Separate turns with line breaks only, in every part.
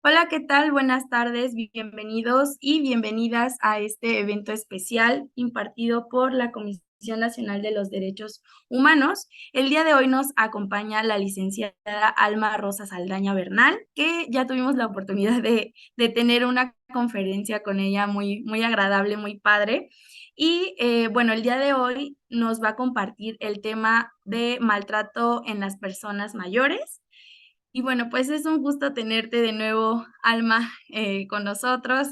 Hola, ¿qué tal? Buenas tardes, bienvenidos y bienvenidas a este evento especial impartido por la Comisión Nacional de los Derechos Humanos. El día de hoy nos acompaña la licenciada Alma Rosa Saldaña Bernal, que ya tuvimos la oportunidad de tener una conferencia con ella muy agradable, muy padre. Y bueno, el día de hoy nos va a compartir el tema de maltrato en las personas mayores. Y bueno, pues es un gusto tenerte de nuevo, Alma, con nosotros.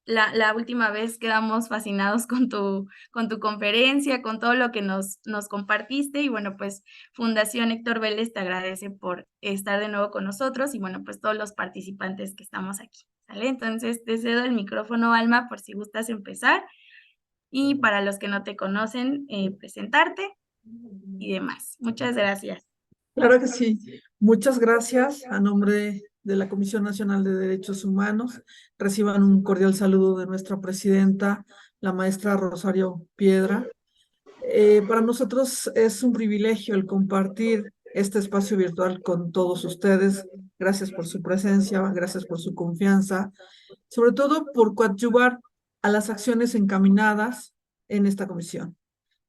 La última vez quedamos fascinados con tu conferencia, con todo lo que nos compartiste. Y bueno, pues Fundación Héctor Vélez te agradece por estar de nuevo con nosotros y bueno, pues todos los participantes que estamos aquí. ¿Sale? Entonces te cedo el micrófono, Alma, por si gustas empezar. Y para los que no te conocen, presentarte y demás. Muchas gracias.
Claro que sí. Muchas gracias. A nombre de la Comisión Nacional de Derechos Humanos, reciban un cordial saludo de nuestra presidenta, la maestra Rosario Piedra. Para nosotros es un privilegio el compartir este espacio virtual con todos ustedes. Gracias por su presencia, gracias por su confianza, sobre todo por coadyuvar a las acciones encaminadas en esta comisión.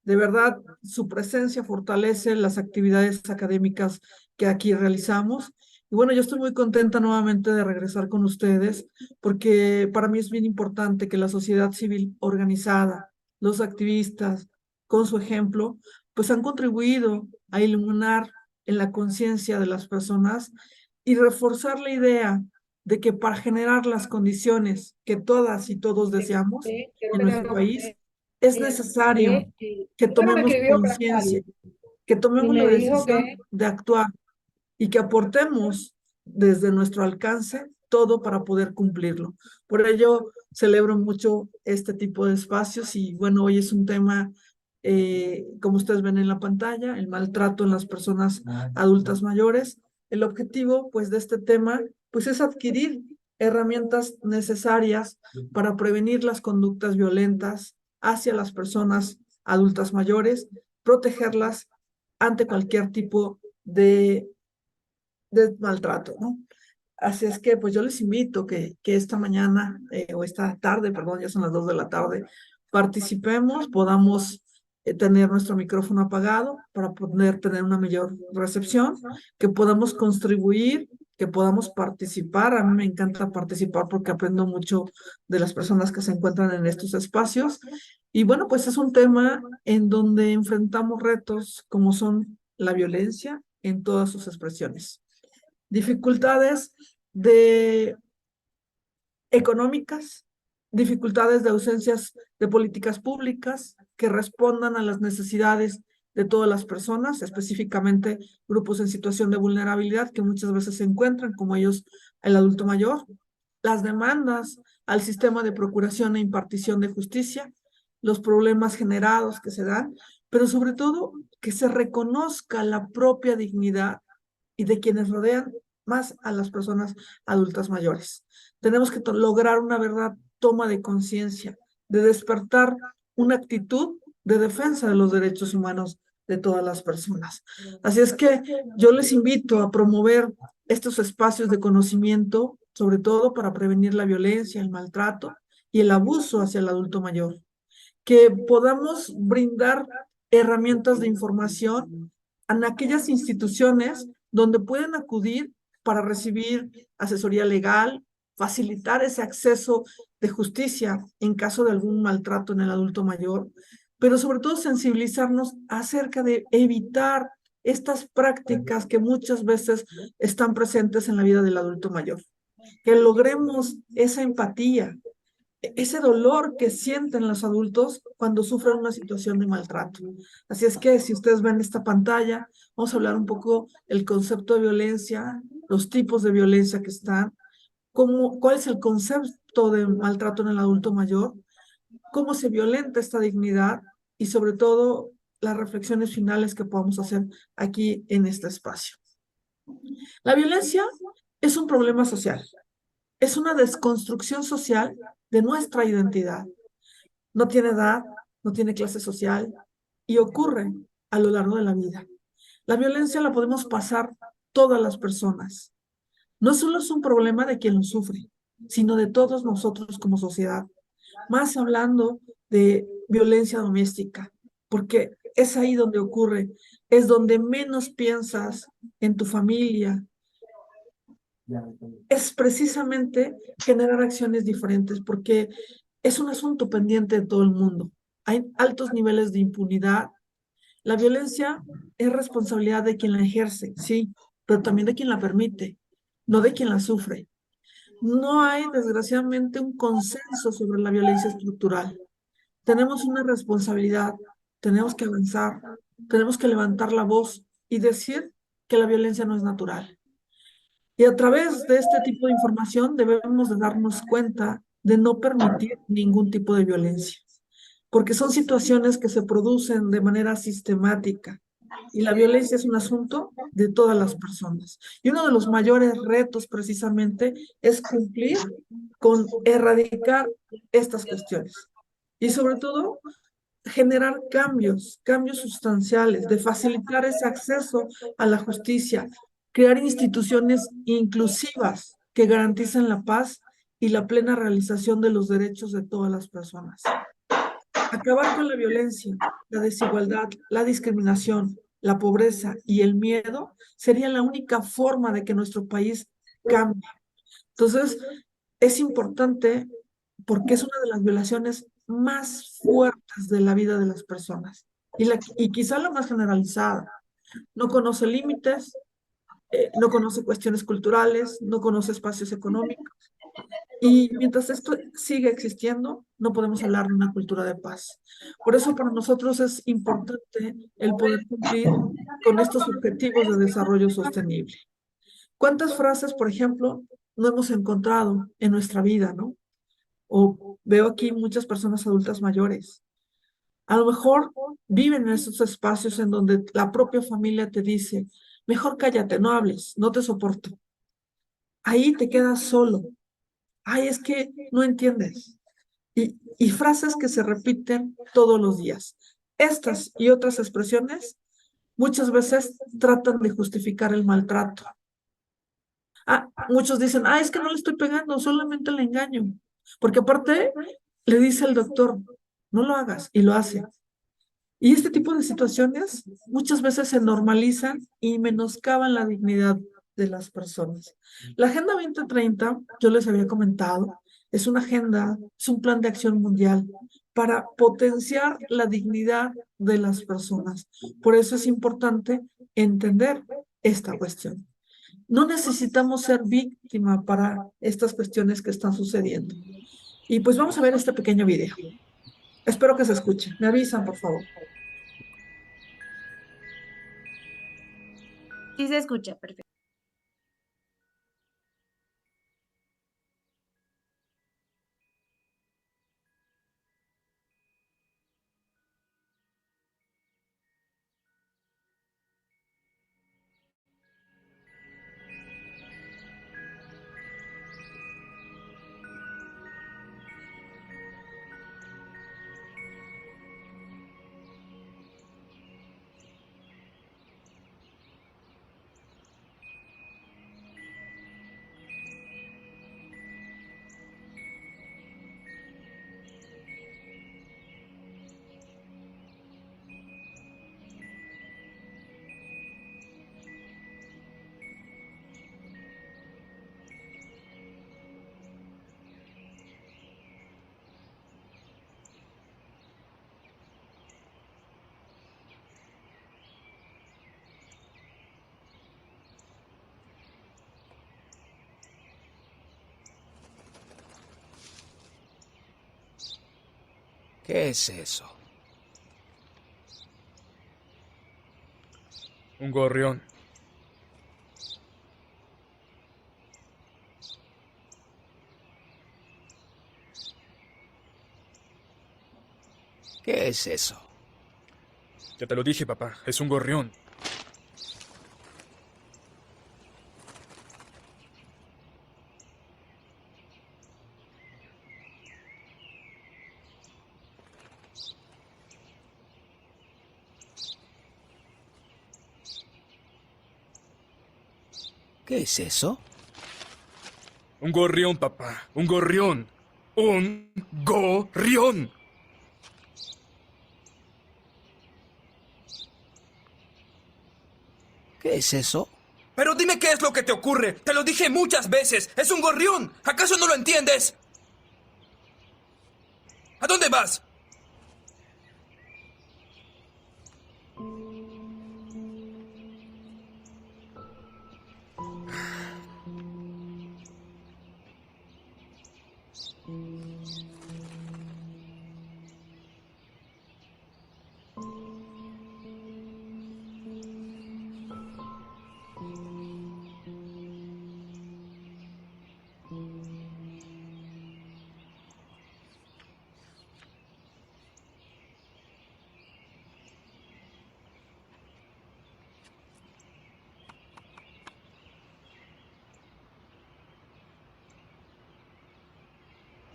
De verdad, su presencia fortalece las actividades académicas que aquí realizamos. Y bueno, yo estoy muy contenta nuevamente de regresar con ustedes porque para mí es bien importante que la sociedad civil organizada, los activistas, con su ejemplo, pues han contribuido a iluminar en la conciencia de las personas y reforzar la idea de que para generar las condiciones que todas y todos deseamos en nuestro país, es necesario que
Primero me
tomemos
escribió
conciencia,
Bracario
que
y
tomemos la
me dijo
decisión
que
de actuar y que aportemos desde nuestro alcance todo para poder cumplirlo. Por ello, celebro mucho este tipo de espacios y bueno, hoy es un tema, como ustedes ven en la pantalla, el maltrato en las personas adultas mayores. El objetivo, pues, de este tema, pues, es adquirir herramientas necesarias para prevenir las conductas violentas hacia las personas adultas mayores, protegerlas ante cualquier tipo de maltrato, ¿no? Así es que pues yo les invito que esta mañana o esta tarde, perdón, ya son las 2 de la tarde, participemos, podamos tener nuestro micrófono apagado para poder tener una mayor recepción, que podamos contribuir, que podamos participar. A mí me encanta participar porque aprendo mucho de las personas que se encuentran en estos espacios. Y bueno, pues es un tema en donde enfrentamos retos como son la violencia en todas sus expresiones, dificultades de económicas, dificultades de ausencias de políticas públicas que respondan a las necesidades de todas las personas, específicamente grupos en situación de vulnerabilidad que muchas veces se encuentran, como ellos el adulto mayor, las demandas al sistema de procuración e impartición de justicia, los problemas generados que se dan, pero sobre todo que se reconozca la propia dignidad y de quienes rodean más a las personas adultas mayores. Tenemos que lograr una verdad toma de conciencia, de despertar una actitud de defensa de los derechos humanos de todas las personas. Así es que yo les invito a promover estos espacios de conocimiento, sobre todo para prevenir la violencia, el maltrato y el abuso hacia el adulto mayor, que podamos brindar herramientas de información en aquellas instituciones donde pueden acudir para recibir asesoría legal, facilitar ese acceso de justicia en caso de algún maltrato en el adulto mayor, pero sobre todo sensibilizarnos acerca de evitar estas prácticas que muchas veces están presentes en la vida del adulto mayor. Que logremos esa empatía, ese dolor que sienten los adultos cuando sufren una situación de maltrato. Así es que si ustedes ven esta pantalla, vamos a hablar un poco del concepto de violencia, los tipos de violencia que están, cuál es el concepto de maltrato en el adulto mayor, cómo se violenta esta dignidad y sobre todo las reflexiones finales que podamos hacer aquí en este espacio. La violencia es un problema social, es una desconstrucción social de nuestra identidad. No tiene edad, no tiene clase social y ocurre a lo largo de la vida. La violencia la podemos pasar todas las personas. No solo es un problema de quien lo sufre, sino de todos nosotros como sociedad. Más hablando de violencia doméstica, porque es ahí donde ocurre, es donde menos piensas en tu familia, es precisamente generar acciones diferentes, porque es un asunto pendiente de todo el mundo. Hay altos niveles de impunidad. La violencia es responsabilidad de quien la ejerce, sí, pero también de quien la permite, no de quien la sufre. No hay, desgraciadamente, un consenso sobre la violencia estructural. Tenemos una responsabilidad, tenemos que avanzar, tenemos que levantar la voz y decir que la violencia no es natural. Y a través de este tipo de información debemos de darnos cuenta de no permitir ningún tipo de violencia, porque son situaciones que se producen de manera sistemática y la violencia es un asunto de todas las personas. Y uno de los mayores retos precisamente es cumplir con erradicar estas cuestiones y sobre todo generar cambios sustanciales, de facilitar ese acceso a la justicia, crear instituciones inclusivas que garanticen la paz y la plena realización de los derechos de todas las personas. Acabar con la violencia, la desigualdad, la discriminación, la pobreza y el miedo sería la única forma de que nuestro país cambie. Entonces, es importante porque es una de las violaciones más fuertes de la vida de las personas y quizá la más generalizada. No conoce límites, no conoce cuestiones culturales, no conoce espacios económicos. Y mientras esto sigue existiendo, no podemos hablar de una cultura de paz. Por eso para nosotros es importante el poder cumplir con estos objetivos de desarrollo sostenible. ¿Cuántas frases, por ejemplo, no hemos encontrado en nuestra vida, ¿no? O veo aquí muchas personas adultas mayores. A lo mejor viven en esos espacios en donde la propia familia te dice, mejor cállate, no hables, no te soporto. Ahí te quedas solo. Ay, es que no entiendes. Y frases que se repiten todos los días. Estas y otras expresiones muchas veces tratan de justificar el maltrato. Muchos dicen, es que no le estoy pegando, solamente le engaño. Porque aparte le dice el doctor, no lo hagas, y lo hace. Y este tipo de situaciones muchas veces se normalizan y menoscaban la dignidad de las personas. La Agenda 2030, yo les había comentado, es una agenda, es un plan de acción mundial para potenciar la dignidad de las personas. Por eso es importante entender esta cuestión. No necesitamos ser víctima para estas cuestiones que están sucediendo. Y pues vamos a ver este pequeño video. Espero que se escuche. Me avisan, por favor.
Sí se escucha, perfecto.
¿Qué es eso?
Un gorrión.
¿Qué es eso?
Ya te lo dije, papá. Es un gorrión.
¿Qué es eso?
Un gorrión, papá. Un gorrión. Un gorrión.
¿Qué es eso?
Pero dime qué es lo que te ocurre. Te lo dije muchas veces. Es un gorrión. ¿Acaso no lo entiendes? ¿A dónde vas?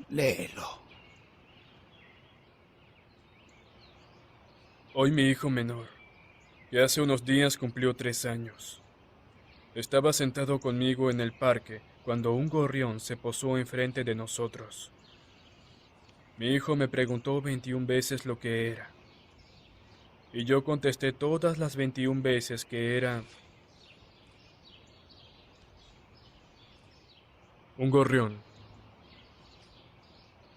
Léelo.
Hoy mi hijo menor, que hace unos días cumplió 3 años, estaba sentado conmigo en el parque cuando un gorrión se posó enfrente de nosotros. Mi hijo me preguntó 21 veces lo que era, y yo contesté todas las 21 veces que era un gorrión.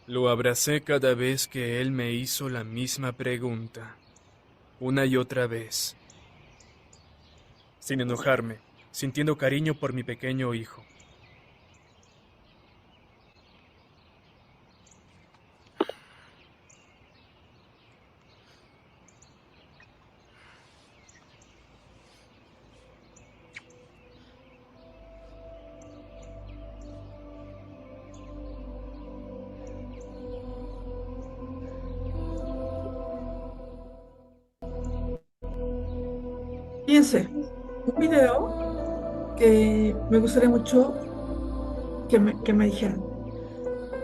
Lo abracé cada vez que él me hizo la misma pregunta, una y otra vez, sin enojarme, sintiendo cariño por mi pequeño hijo.
Fíjense, un video que me gustaría mucho que me dijeran.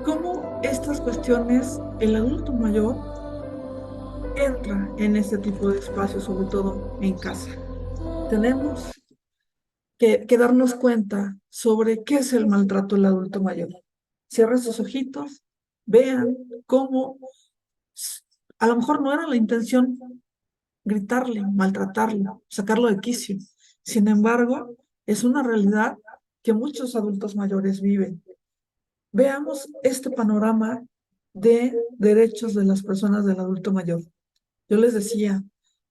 ¿Cómo estas cuestiones, el adulto mayor entra en este tipo de espacios, sobre todo en casa? Tenemos que darnos cuenta sobre qué es el maltrato del adulto mayor. Cierren sus ojitos, vean cómo a lo mejor no era la intención gritarle, maltratarlo, sacarlo de quicio. Sin embargo, es una realidad que muchos adultos mayores viven. Veamos este panorama de derechos de las personas del adulto mayor. Yo les decía,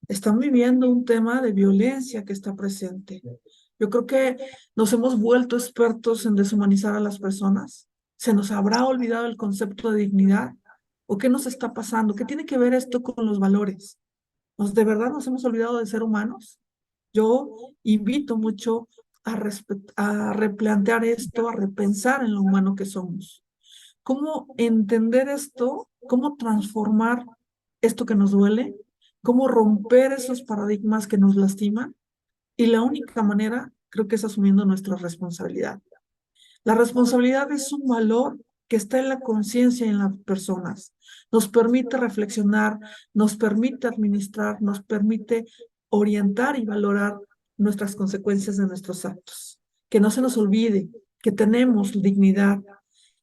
están viviendo un tema de violencia que está presente. Yo creo que nos hemos vuelto expertos en deshumanizar a las personas. ¿Se nos habrá olvidado el concepto de dignidad? ¿O qué nos está pasando? ¿Qué tiene que ver esto con los valores? ¿De verdad nos hemos olvidado de ser humanos? Yo invito mucho a replantear esto, a repensar en lo humano que somos. ¿Cómo entender esto? ¿Cómo transformar esto que nos duele? ¿Cómo romper esos paradigmas que nos lastiman? Y la única manera, creo que es asumiendo nuestra responsabilidad. La responsabilidad es un valor que está en la conciencia y en las personas. Nos permite reflexionar, nos permite administrar, nos permite orientar y valorar nuestras consecuencias de nuestros actos. Que no se nos olvide que tenemos dignidad,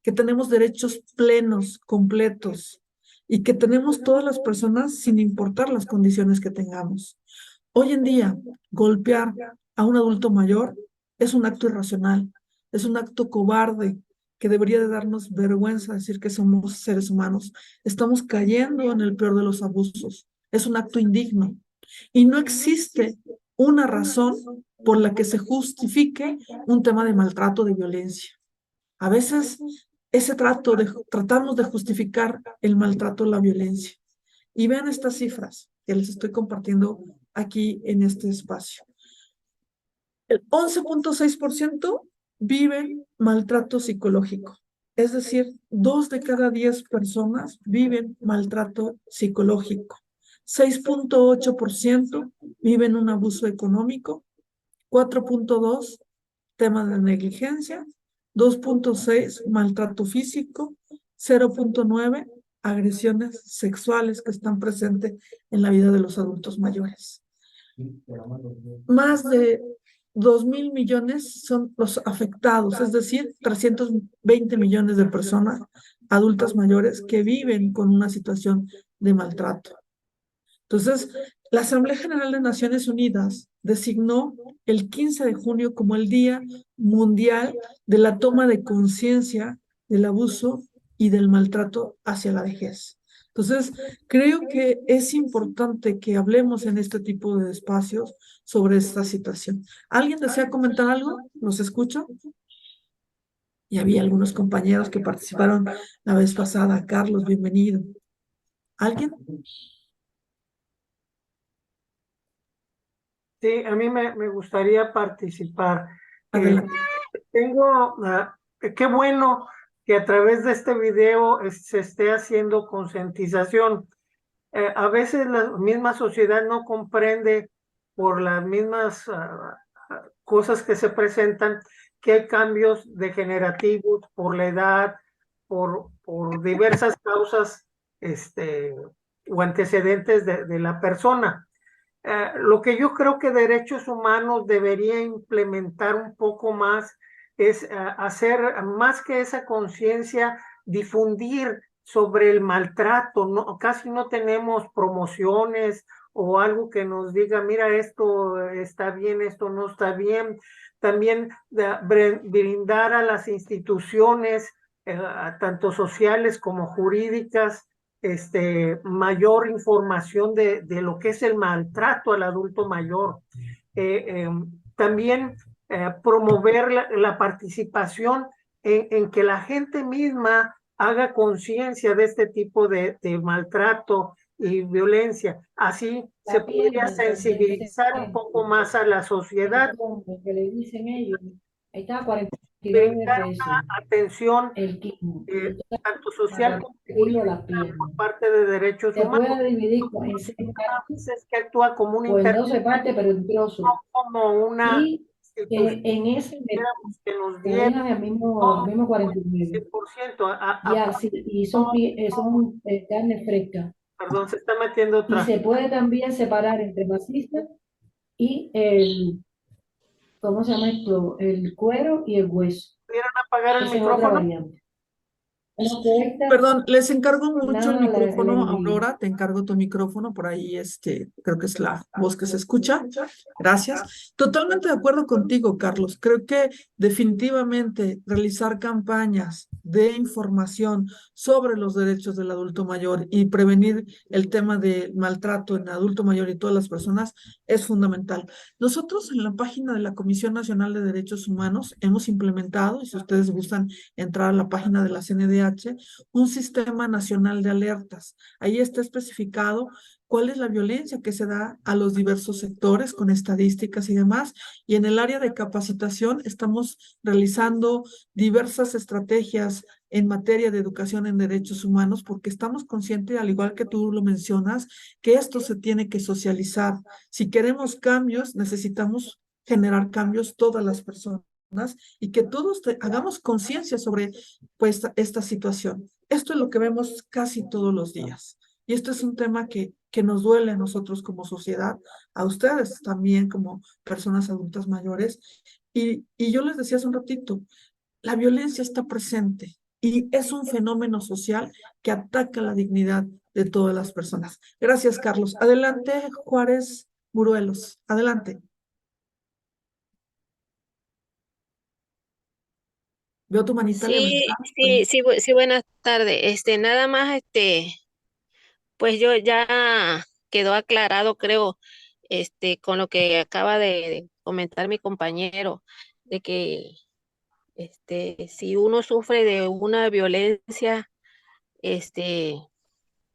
que tenemos derechos plenos, completos, y que tenemos todas las personas sin importar las condiciones que tengamos. Hoy en día, golpear a un adulto mayor es un acto irracional, es un acto cobarde que debería de darnos vergüenza decir que somos seres humanos. Estamos cayendo en el peor de los abusos. Es un acto indigno y no existe una razón por la que se justifique un tema de maltrato, de violencia. A veces tratamos de justificar el maltrato, la violencia. Y vean estas cifras que les estoy compartiendo aquí en este espacio. El 11.6% viven maltrato psicológico. Es decir, 2 de cada 10 personas viven maltrato psicológico. 6.8% viven un abuso económico. 4.2% temas de negligencia. 2.6% maltrato físico. 0.9% agresiones sexuales que están presentes en la vida de los adultos mayores. Más de 2.000 millones son los afectados, es decir, 320 millones de personas adultas mayores que viven con una situación de maltrato. Entonces, la Asamblea General de Naciones Unidas designó el 15 de junio como el Día Mundial de la Toma de Conciencia del Abuso y del Maltrato hacia la Vejez. Entonces, creo que es importante que hablemos en este tipo de espacios sobre esta situación. ¿Alguien desea comentar algo? ¿Los escucho? Y había algunos compañeros que participaron la vez pasada. Carlos, bienvenido. ¿Alguien?
Sí, a mí me gustaría participar.
Adelante.
Tengo, qué bueno que a través de este video se esté haciendo concientización. A veces la misma sociedad no comprende por las mismas cosas que se presentan que hay cambios degenerativos por la edad, por diversas causas o antecedentes de la persona. Lo que yo creo que derechos humanos debería implementar un poco más es hacer más que esa conciencia, difundir sobre el maltrato. No, casi no tenemos promociones o algo que nos diga, mira, esto está bien, esto no está bien. También brindar a las instituciones, tanto sociales como jurídicas, mayor información de lo que es el maltrato al adulto mayor. También promover la participación en que la gente misma haga conciencia de este tipo de maltrato y violencia. Así se podría sensibilizar un poco más a la sociedad,
que le dicen ellos, ahí está 49
brindar
pesos
una atención
el kilo.
tanto social como
Kilo la
jurídica
pierna.
por parte de derechos
Se
humanos.
puede dividir en 6 partes
Es que actúa como un
o en 12
interventor,
partes, pero en trozo.
no como una
Y
institución
en ese
que nos
te
diera
dejan el mismo 49.
100%.
Ya, sí, y son carne fresca.
Perdón, se está metiendo
Y
otra.
se puede también separar entre masita y ¿cómo se llama esto? El cuero y el hueso.
¿Pudieran apagar el
Esa es otra
micrófono?
variante. No cuesta
Perdón, les encargo mucho el
nada el
micrófono,
envío.
Aurora, te encargo tu micrófono, por ahí creo que es la voz que se escucha. Gracias. Totalmente de acuerdo contigo, Carlos. Creo que definitivamente realizar campañas de información sobre los derechos del adulto mayor y prevenir el tema del maltrato en adulto mayor y todas las personas es fundamental. Nosotros en la página de la Comisión Nacional de Derechos Humanos hemos implementado, y si ustedes gustan entrar a la página de la CNDH, un sistema nacional de alertas. Ahí está especificado cuál es la violencia que se da a los diversos sectores con estadísticas y demás. Y en el área de capacitación estamos realizando diversas estrategias en materia de educación en derechos humanos porque estamos conscientes, al igual que tú lo mencionas, que esto se tiene que socializar. Si queremos cambios, necesitamos generar cambios todas las personas y que todos hagamos conciencia sobre pues, esta situación. Esto es lo que vemos casi todos los días. Y esto es un tema que nos duele a nosotros como sociedad, a ustedes también como personas adultas mayores. Y yo les decía hace un ratito, la violencia está presente y es un fenómeno social que ataca la dignidad de todas las personas. Gracias, Carlos. Adelante, Juárez Buruelos. Adelante. Veo tu manita
Sí,
levantada.
sí, buenas tardes. Nada más, pues yo ya quedó aclarado, creo, con lo que acaba de comentar mi compañero, de que, si uno sufre de una violencia, este,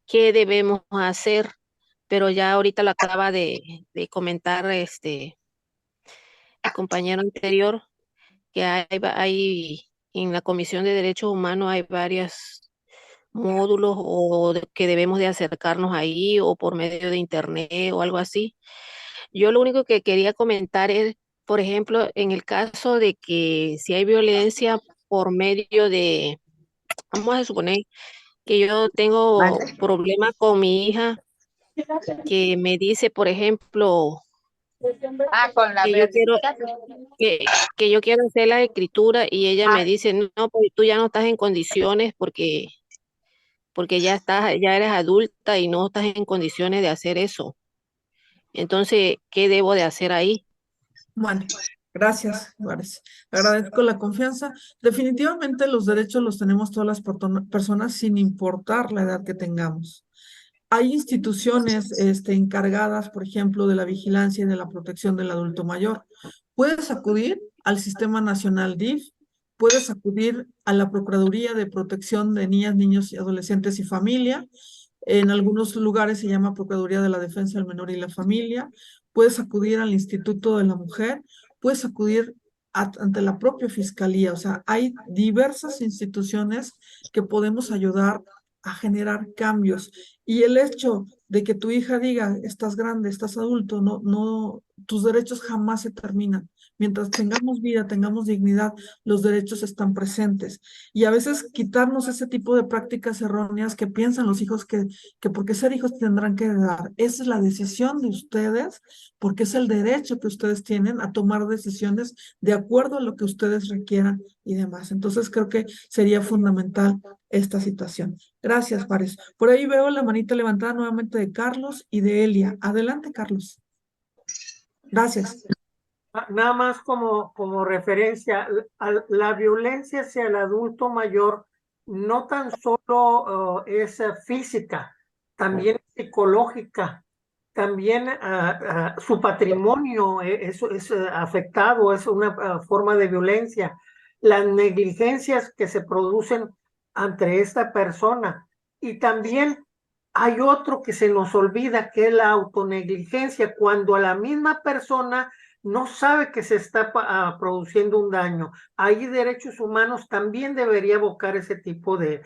¿qué debemos hacer? Pero ya ahorita lo acaba de comentar, mi compañero anterior, que hay en la Comisión de Derechos Humanos hay varias módulos que debemos de acercarnos ahí o por medio de internet o algo así. Yo lo único que quería comentar es, por ejemplo, en el caso de que si hay violencia por medio de, vamos a suponer que yo tengo problemas con mi hija, que me dice, por ejemplo,
Con la
que yo quiero,
verificación.
que yo quiero hacer la escritura y ella me
Ah,
dice, no, pues tú ya no estás en condiciones porque ya eres adulta y no estás en condiciones de hacer eso. Entonces, ¿qué debo de hacer ahí?
Bueno, gracias, Juárez. Agradezco la confianza. Definitivamente los derechos los tenemos todas las personas sin importar la edad que tengamos. Hay instituciones encargadas, por ejemplo, de la vigilancia y de la protección del adulto mayor. Puedes acudir al Sistema Nacional DIF, puedes acudir a la Procuraduría de Protección de Niñas, Niños y Adolescentes y Familia. En algunos lugares se llama Procuraduría de la Defensa del Menor y la Familia. Puedes acudir al Instituto de la Mujer, puedes acudir ante la propia Fiscalía. O sea, hay diversas instituciones que podemos ayudar a generar cambios. Y el hecho de que tu hija diga, estás grande, estás adulto, tus derechos jamás se terminan. Mientras tengamos vida, tengamos dignidad, los derechos están presentes. Y a veces quitarnos ese tipo de prácticas erróneas que piensan los hijos que porque ser hijos tendrán que dar. Esa es la decisión de ustedes, porque es el derecho que ustedes tienen a tomar decisiones de acuerdo a lo que ustedes requieran y demás. Entonces creo que sería fundamental esta situación. Gracias, Juárez. Por ahí veo la manita levantada nuevamente de Carlos y de Elia. Adelante, Carlos. Gracias.
Nada más como referencia, la violencia hacia el adulto mayor no tan solo es física, también es psicológica, también su patrimonio es afectado, es una forma de violencia. Las negligencias que se producen ante esta persona y también hay otro que se nos olvida, que es la autonegligencia, cuando a la misma persona no sabe que se está produciendo un daño. Ahí derechos humanos también debería evocar ese tipo de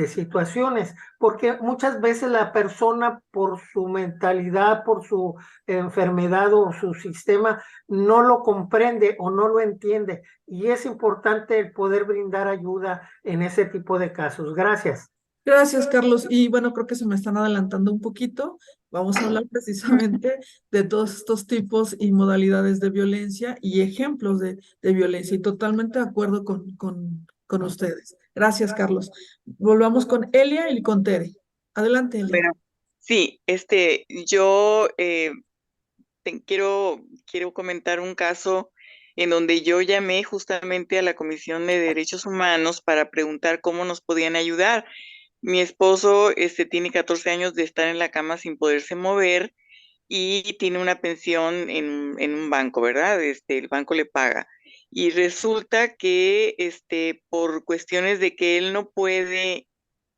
situaciones, porque muchas veces la persona por su mentalidad, por su enfermedad o su sistema, no lo comprende o no lo entiende. Y es importante el poder brindar ayuda en ese tipo de casos. Gracias.
Gracias, Carlos. Y bueno, creo que se me están adelantando un poquito. Vamos a hablar precisamente de todos estos tipos y modalidades de violencia y ejemplos de violencia. Y totalmente de acuerdo con ustedes. Gracias, Carlos. Volvamos con Elia y con Tere. Adelante, Elia.
Bueno, sí, yo quiero comentar un caso en donde yo llamé justamente a la Comisión de Derechos Humanos para preguntar cómo nos podían ayudar. Mi esposo tiene 14 años de estar en la cama sin poderse mover y tiene una pensión en un banco, ¿verdad? El banco le paga. Y resulta que por cuestiones de que él no puede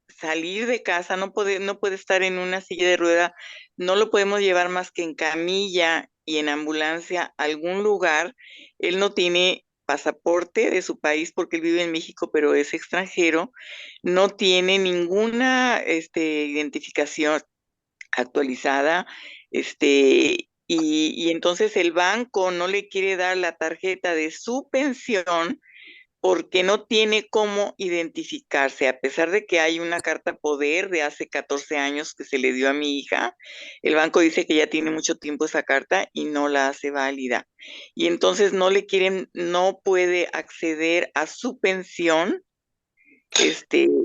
salir de casa, no puede estar en una silla de rueda, no lo podemos llevar más que en camilla y en ambulancia a algún lugar. Él no tiene pasaporte de su país porque él vive en México, pero es extranjero, no tiene ninguna identificación actualizada, y entonces el banco no le quiere dar la tarjeta de su pensión porque no tiene cómo identificarse, a pesar de que hay una carta poder de hace 14 años que se le dio a mi hija. El banco dice que ya tiene mucho tiempo esa carta y no la hace válida. Y entonces no puede acceder a su pensión.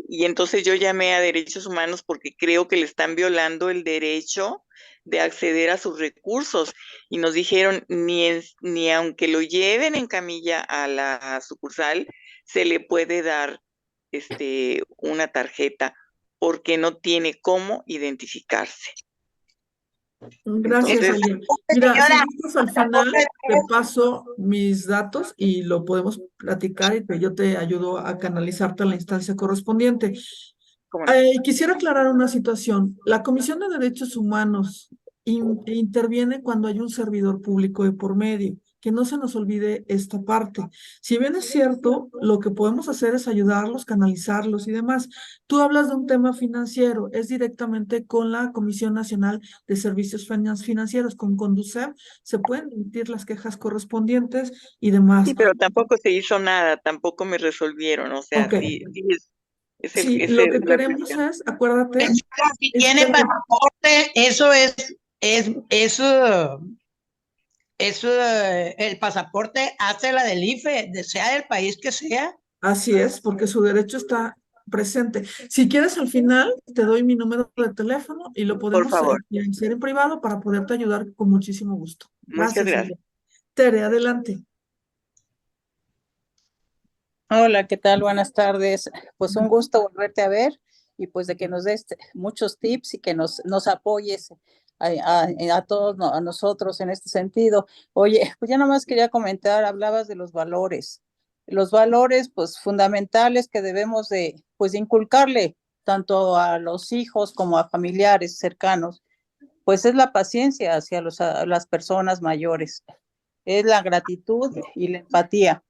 Y entonces yo llamé a Derechos Humanos porque creo que le están violando el derecho de acceder a sus recursos. Y nos dijeron, ni aunque lo lleven en camilla a la sucursal, se le puede dar una tarjeta porque no tiene cómo identificarse.
Gracias,
Entonces,
Elia. Mira, si gustas al final, te paso mis datos y lo podemos platicar y yo te ayudo a canalizarte a la instancia correspondiente.
¿cómo no?
Quisiera aclarar una situación. La Comisión de Derechos Humanos interviene cuando hay un servidor público de por medio. Que no se nos olvide esta parte. Si bien es cierto, lo que podemos hacer es ayudarlos, canalizarlos y demás. Tú hablas de un tema financiero, es directamente con la Comisión Nacional de Servicios Financieros, con Conducef, se pueden emitir las quejas correspondientes y demás.
Sí, pero tampoco se hizo nada, tampoco me resolvieron, o sea,
Okay.
sí,
Lo que queremos es, acuérdate,
Si tiene pasaporte, eso es el pasaporte hace la del IFE, sea del país que sea.
Así es, porque su derecho está presente. Si quieres, al final te doy mi número de teléfono y lo
Por
podemos
favor.
hacer en privado para poderte ayudar con muchísimo gusto.
Muchas
Gracias,
gracias.
Hilda. Tere, adelante.
Hola, ¿qué tal? Buenas tardes. Pues un gusto volverte a ver y pues de que nos des muchos tips y que nos apoyes a todos, a nosotros en este sentido. Oye, pues ya nomás quería comentar, hablabas de los valores pues fundamentales que debemos de pues de inculcarle tanto a los hijos como a familiares cercanos, pues es la paciencia hacia a las personas mayores, es la gratitud y la empatía.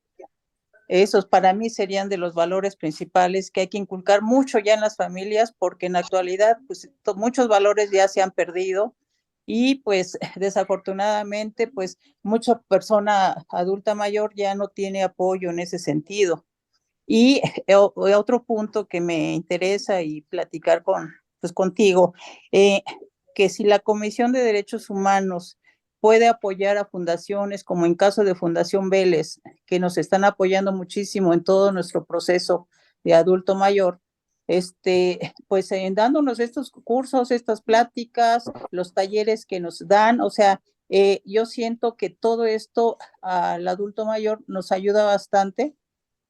Esos para mí serían de los valores principales que hay que inculcar mucho ya en las familias, porque en la actualidad pues, muchos valores ya se han perdido y pues desafortunadamente pues mucha persona adulta mayor ya no tiene apoyo en ese sentido. Y otro punto que me interesa y platicar pues, contigo, que si la Comisión de Derechos Humanos puede apoyar a fundaciones, como en caso de Fundación Vélez, que nos están apoyando muchísimo en todo nuestro proceso de adulto mayor, pues dándonos estos cursos, estas pláticas, los talleres que nos dan, o sea, yo siento que todo esto al adulto mayor nos ayuda bastante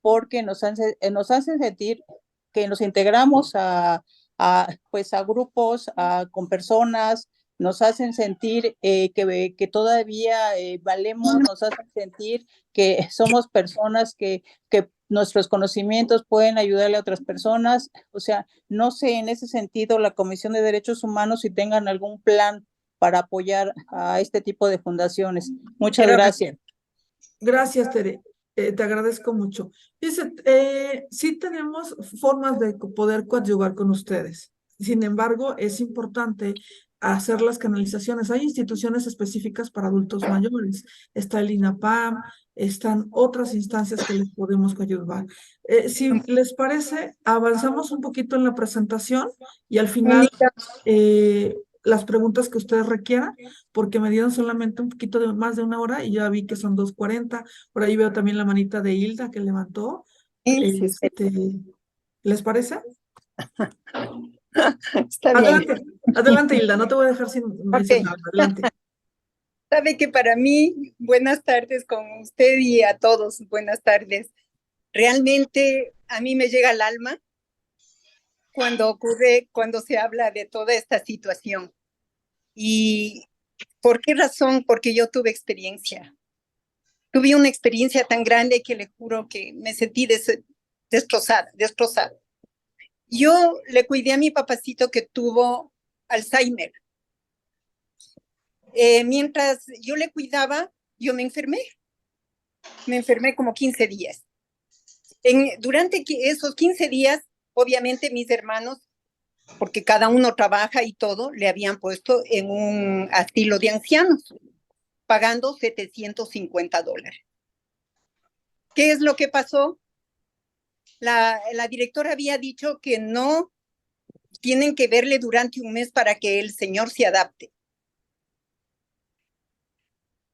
porque nos hace sentir que nos integramos pues a grupos, con personas, nos hacen sentir que todavía valemos, nos hacen sentir que somos personas que nuestros conocimientos pueden ayudarle a otras personas. O sea, no sé en ese sentido la Comisión de Derechos Humanos si tengan algún plan para apoyar a este tipo de fundaciones. Muchas gracias.
Gracias, Tere. Te agradezco mucho. Dice, sí tenemos formas de poder coadyuvar con ustedes. Sin embargo, es importante hacer las canalizaciones. Hay instituciones específicas para adultos mayores. Está el INAPAM, están otras instancias que les podemos coadyuvar. Si les parece, avanzamos un poquito en la presentación y al final las preguntas que ustedes requieran, porque me dieron solamente un poquito de más de una hora y ya vi que son 2:40. Por ahí veo también la manita de Hilda que levantó. ¿Les parece?
Está bien.
Adelante, adelante, Hilda, no te voy a dejar sin decir nada. Adelante.
Sabe que para mí, buenas tardes con usted y a todos, buenas tardes. Realmente a mí me llega al alma cuando se habla de toda esta situación. ¿Y por qué razón? Porque yo tuve experiencia. Tuve una experiencia tan grande que le juro que me sentí destrozada. Yo le cuidé a mi papacito que tuvo Alzheimer. Mientras yo le cuidaba, yo me enfermé. Me enfermé como 15 días. Durante esos 15 días, obviamente mis hermanos, porque cada uno trabaja y todo, le habían puesto en un asilo de ancianos, pagando $750. ¿Qué es lo que pasó? La directora había dicho que no tienen que verle durante un mes para que el señor se adapte.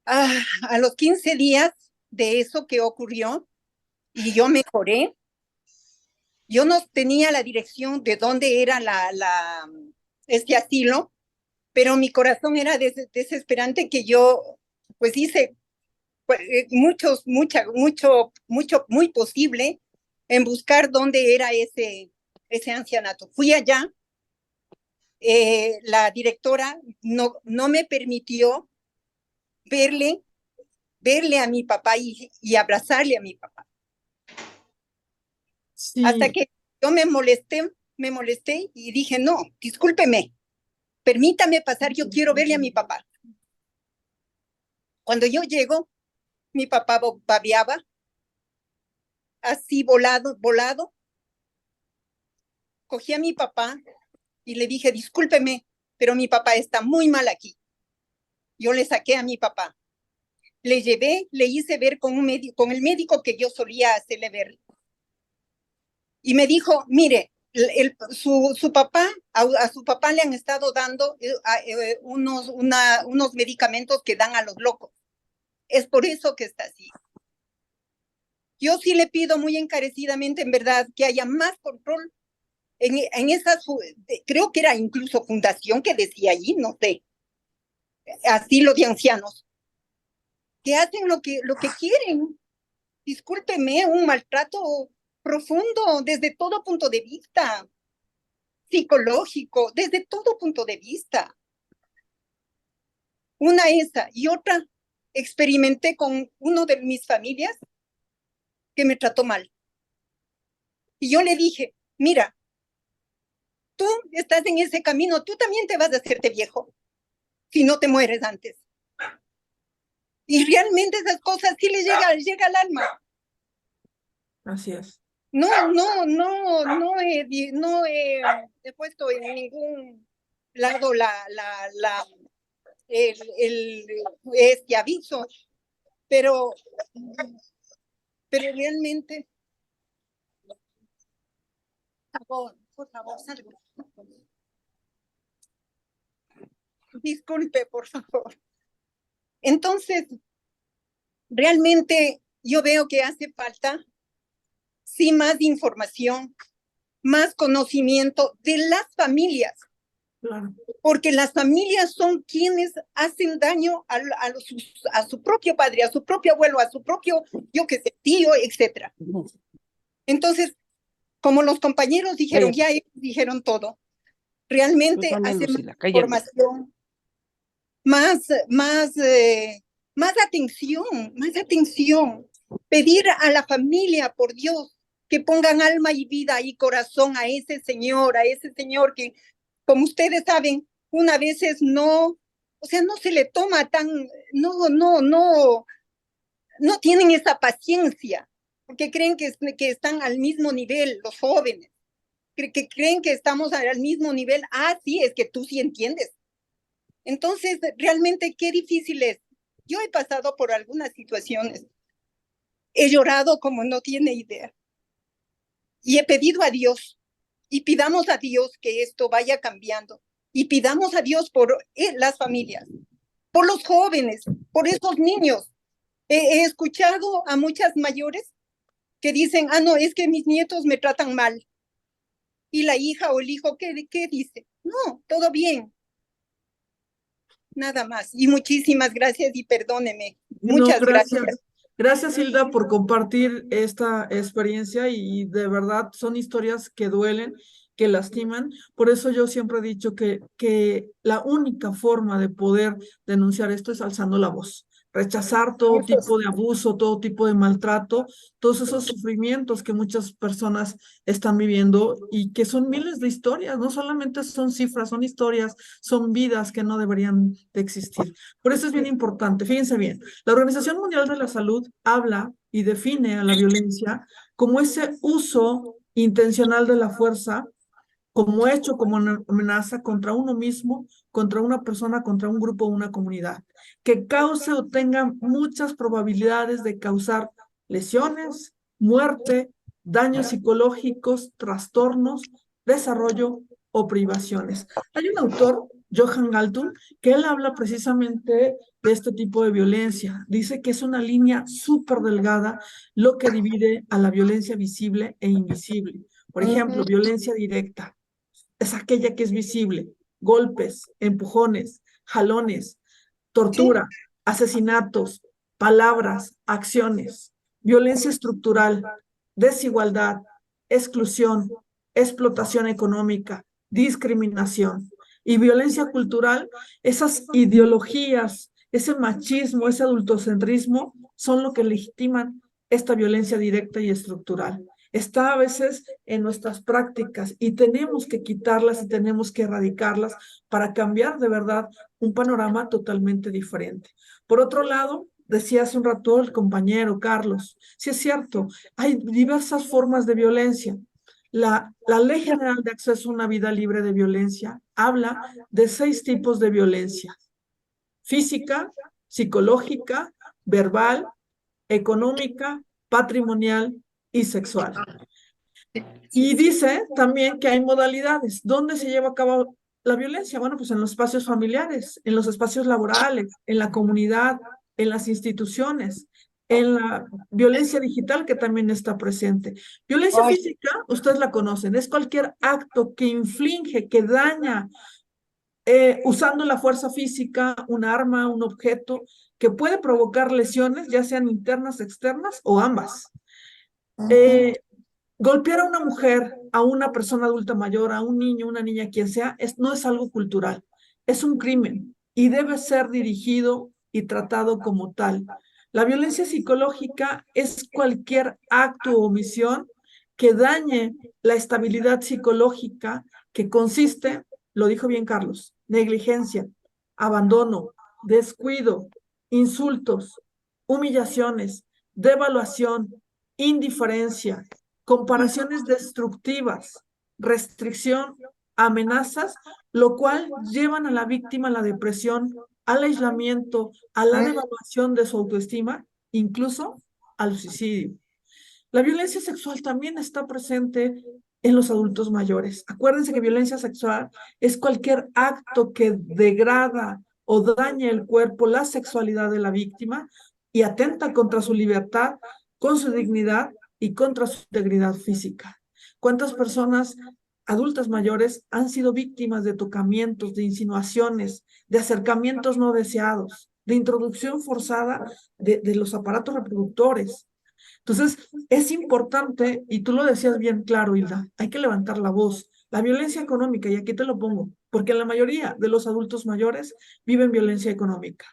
A los 15 días de eso que ocurrió, y yo mejoré, yo no tenía la dirección de dónde era este asilo, pero mi corazón era desesperante que yo, pues hice muy posible en buscar dónde era ese ancianato. Fui allá, la directora no me permitió verle a mi papá y abrazarle a mi papá. Sí. Hasta que yo me molesté y dije, no, discúlpeme, permítame pasar, yo quiero verle a mi papá. Cuando yo llego, mi papá babeaba, así volado. Cogí a mi papá y le dije, discúlpeme, pero mi papá está muy mal aquí. Yo le saqué a mi papá. Le llevé, le hice ver con el médico que yo solía hacerle ver. Y me dijo, mire, su papá, a su papá le han estado dando unos medicamentos que dan a los locos. Es por eso que está así. Yo sí le pido muy encarecidamente, en verdad, que haya más control en esas, creo que era incluso fundación que decía allí, no sé, asilo de ancianos, que hacen lo que quieren. Discúlpeme, un maltrato profundo desde todo punto de vista, psicológico, desde todo punto de vista. Una esa y otra, experimenté con uno de mis familias que me trató mal. Y yo le dije, mira, tú estás en ese camino, tú también te vas a hacerte viejo, si no te mueres antes. Y realmente esas cosas sí le llega al alma.
Así es.
No he puesto en ningún lado este aviso, pero realmente, por favor, salgo. Disculpe, por favor. Entonces, realmente yo veo que hace falta, sí, más información, más conocimiento de las familias.
Claro.
Porque las familias son quienes hacen daño a su propio padre, a su propio abuelo, a su propio, yo qué sé, tío, etc. Entonces, como los compañeros dijeron, ya ellos dijeron todo, realmente hace más información, más atención, pedir a la familia, por Dios, que pongan alma y vida y corazón a ese señor que, como ustedes saben, una veces no, o sea, no se le toma tan, no tienen esa paciencia, porque creen que están al mismo nivel los jóvenes, que creen que estamos al mismo nivel. Ah, sí, es que tú sí entiendes. Entonces, realmente qué difícil es. Yo he pasado por algunas situaciones, he llorado como no tiene idea, y he pedido a Dios, y pidamos a Dios que esto vaya cambiando, y pidamos a Dios por las familias, por los jóvenes, por esos niños. He escuchado a muchas mayores que dicen, no, es que mis nietos me tratan mal. Y la hija o el hijo, ¿qué dice? No, todo bien. Nada más. Y muchísimas gracias y perdóneme. Muchas gracias.
Gracias, Hilda, por compartir esta experiencia y de verdad son historias que duelen, que lastiman. Por eso yo siempre he dicho que la única forma de poder denunciar esto es alzando la voz. Rechazar todo tipo de abuso, todo tipo de maltrato, todos esos sufrimientos que muchas personas están viviendo y que son miles de historias, no solamente son cifras, son historias, son vidas que no deberían de existir. Por eso es bien importante, fíjense bien, la Organización Mundial de la Salud habla y define a la violencia como ese uso intencional de la fuerza como hecho, como una amenaza contra uno mismo, contra una persona, contra un grupo o una comunidad, que cause o tenga muchas probabilidades de causar lesiones, muerte, daños psicológicos, trastornos, desarrollo o privaciones. Hay un autor, Johan Galtung, que él habla precisamente de este tipo de violencia. Dice que es una línea súper delgada lo que divide a la violencia visible e invisible. Por ejemplo, violencia directa es aquella que es visible, golpes, empujones, jalones, tortura, asesinatos, palabras, acciones, violencia estructural, desigualdad, exclusión, explotación económica, discriminación y violencia cultural, esas ideologías, ese machismo, ese adultocentrismo son lo que legitiman esta violencia directa y estructural. Está a veces en nuestras prácticas y tenemos que quitarlas y tenemos que erradicarlas para cambiar de verdad un panorama totalmente diferente. Por otro lado, decía hace un rato el compañero Carlos, sí es cierto, hay diversas formas de violencia. La Ley General de Acceso a una Vida Libre de Violencia habla de 6 tipos de violencia: física, psicológica, verbal, económica, patrimonial y sexual. Y dice también que hay modalidades. ¿Dónde se lleva a cabo la violencia? Bueno, pues en los espacios familiares, en los espacios laborales, en la comunidad, en las instituciones, en la violencia digital que también está presente. Violencia física, ustedes la conocen, es cualquier acto que inflige, que daña, usando la fuerza física, un arma, un objeto, que puede provocar lesiones, ya sean internas, externas o ambas. Golpear a una mujer, a una persona adulta mayor, a un niño, una niña, quien sea, no es algo cultural, es un crimen y debe ser dirigido y tratado como tal. La violencia psicológica es cualquier acto o omisión que dañe la estabilidad psicológica, que consiste, lo dijo bien Carlos, negligencia, abandono, descuido, insultos, humillaciones, devaluación, indiferencia, comparaciones destructivas, restricción, amenazas, lo cual llevan a la víctima a la depresión, al aislamiento, a la devaluación de su autoestima, incluso al suicidio. La violencia sexual también está presente en los adultos mayores. Acuérdense que violencia sexual es cualquier acto que degrada o daña el cuerpo, la sexualidad de la víctima y atenta contra su libertad, con su dignidad y contra su integridad física. ¿Cuántas personas adultas mayores han sido víctimas de tocamientos, de insinuaciones, de acercamientos no deseados, de introducción forzada de los aparatos reproductores? Entonces, es importante, y tú lo decías bien claro, Hilda, hay que levantar la voz. La violencia económica, y aquí te lo pongo, porque la mayoría de los adultos mayores viven violencia económica.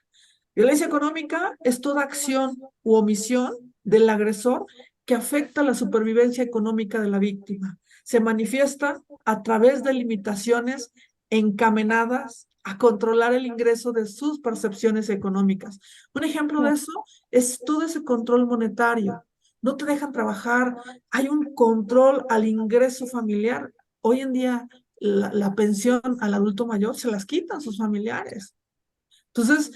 Violencia económica es toda acción u omisión del agresor que afecta la supervivencia económica de la víctima. Se manifiesta a través de limitaciones encaminadas a controlar el ingreso de sus percepciones económicas. Un ejemplo de eso es todo ese control monetario. No te dejan trabajar, hay un control al ingreso familiar. Hoy en día la pensión al adulto mayor se las quitan sus familiares. Entonces,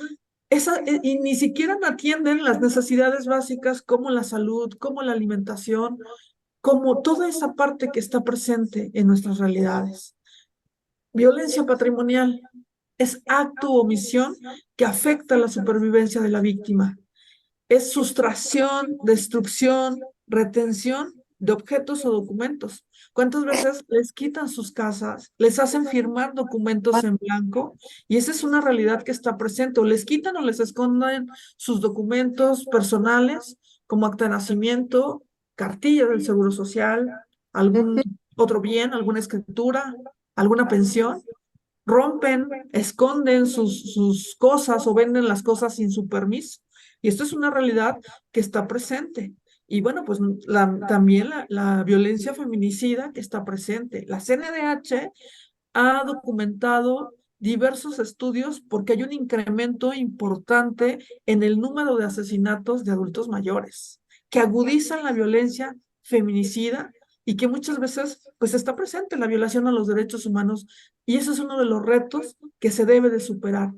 y ni siquiera atienden las necesidades básicas como la salud, como la alimentación, como toda esa parte que está presente en nuestras realidades. Violencia patrimonial es acto o omisión que afecta la supervivencia de la víctima. Es sustracción, destrucción, retención de objetos o documentos. ¿Cuántas veces les quitan sus casas, les hacen firmar documentos en blanco? Y esa es una realidad que está presente. O les quitan o les esconden sus documentos personales, como acta de nacimiento, cartilla del Seguro Social, algún otro bien, alguna escritura, alguna pensión. Rompen, esconden sus cosas o venden las cosas sin su permiso. Y esto es una realidad que está presente. Y bueno, pues también la violencia feminicida que está presente. La CNDH ha documentado diversos estudios porque hay un incremento importante en el número de asesinatos de adultos mayores que agudizan la violencia feminicida y que muchas veces pues está presente la violación a los derechos humanos, y eso es uno de los retos que se debe de superar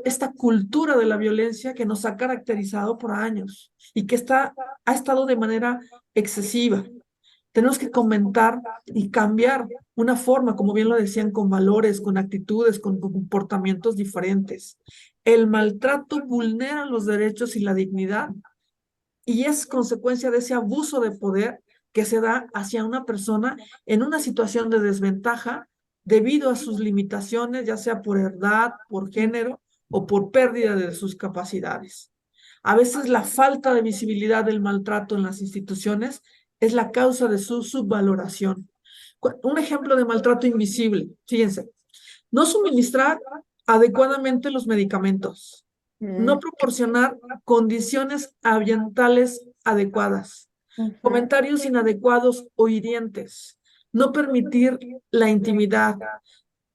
esta cultura de la violencia que nos ha caracterizado por años y que ha estado de manera excesiva. Tenemos que comentar y cambiar una forma, como bien lo decían, con valores, con actitudes, con comportamientos diferentes. El maltrato vulnera los derechos y la dignidad y es consecuencia de ese abuso de poder que se da hacia una persona en una situación de desventaja debido a sus limitaciones, ya sea por edad, por género o por pérdida de sus capacidades. A veces la falta de visibilidad del maltrato en las instituciones es la causa de su subvaloración. Un ejemplo de maltrato invisible, fíjense, no suministrar adecuadamente los medicamentos, no proporcionar condiciones ambientales adecuadas, comentarios inadecuados o hirientes, no permitir la intimidad,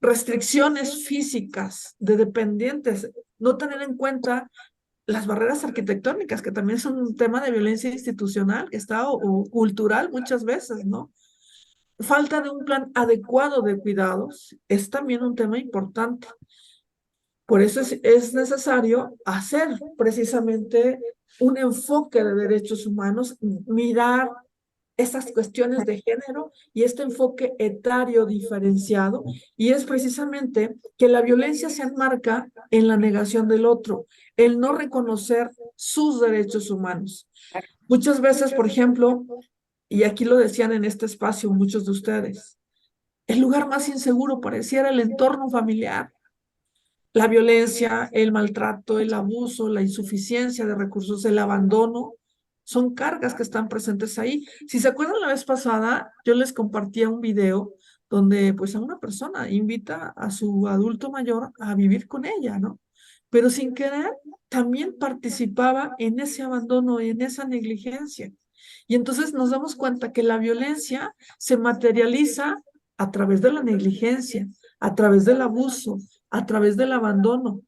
restricciones físicas de dependientes, no tener en cuenta las barreras arquitectónicas, que también son un tema de violencia institucional que está o cultural muchas veces, ¿no? Falta de un plan adecuado de cuidados es también un tema importante. Por eso es necesario hacer precisamente un enfoque de derechos humanos, mirar estas cuestiones de género y este enfoque etario diferenciado, y es precisamente que la violencia se enmarca en la negación del otro, el no reconocer sus derechos humanos. Muchas veces, por ejemplo, y aquí lo decían en este espacio muchos de ustedes, el lugar más inseguro pareciera el entorno familiar. La violencia, el maltrato, el abuso, la insuficiencia de recursos, el abandono, son cargas que están presentes ahí. Si se acuerdan la vez pasada, yo les compartía un video donde pues a una persona invita a su adulto mayor a vivir con ella, ¿no? Pero sin querer también participaba en ese abandono, en esa negligencia. Y entonces nos damos cuenta que la violencia se materializa a través de la negligencia, a través del abuso, a través del abandono,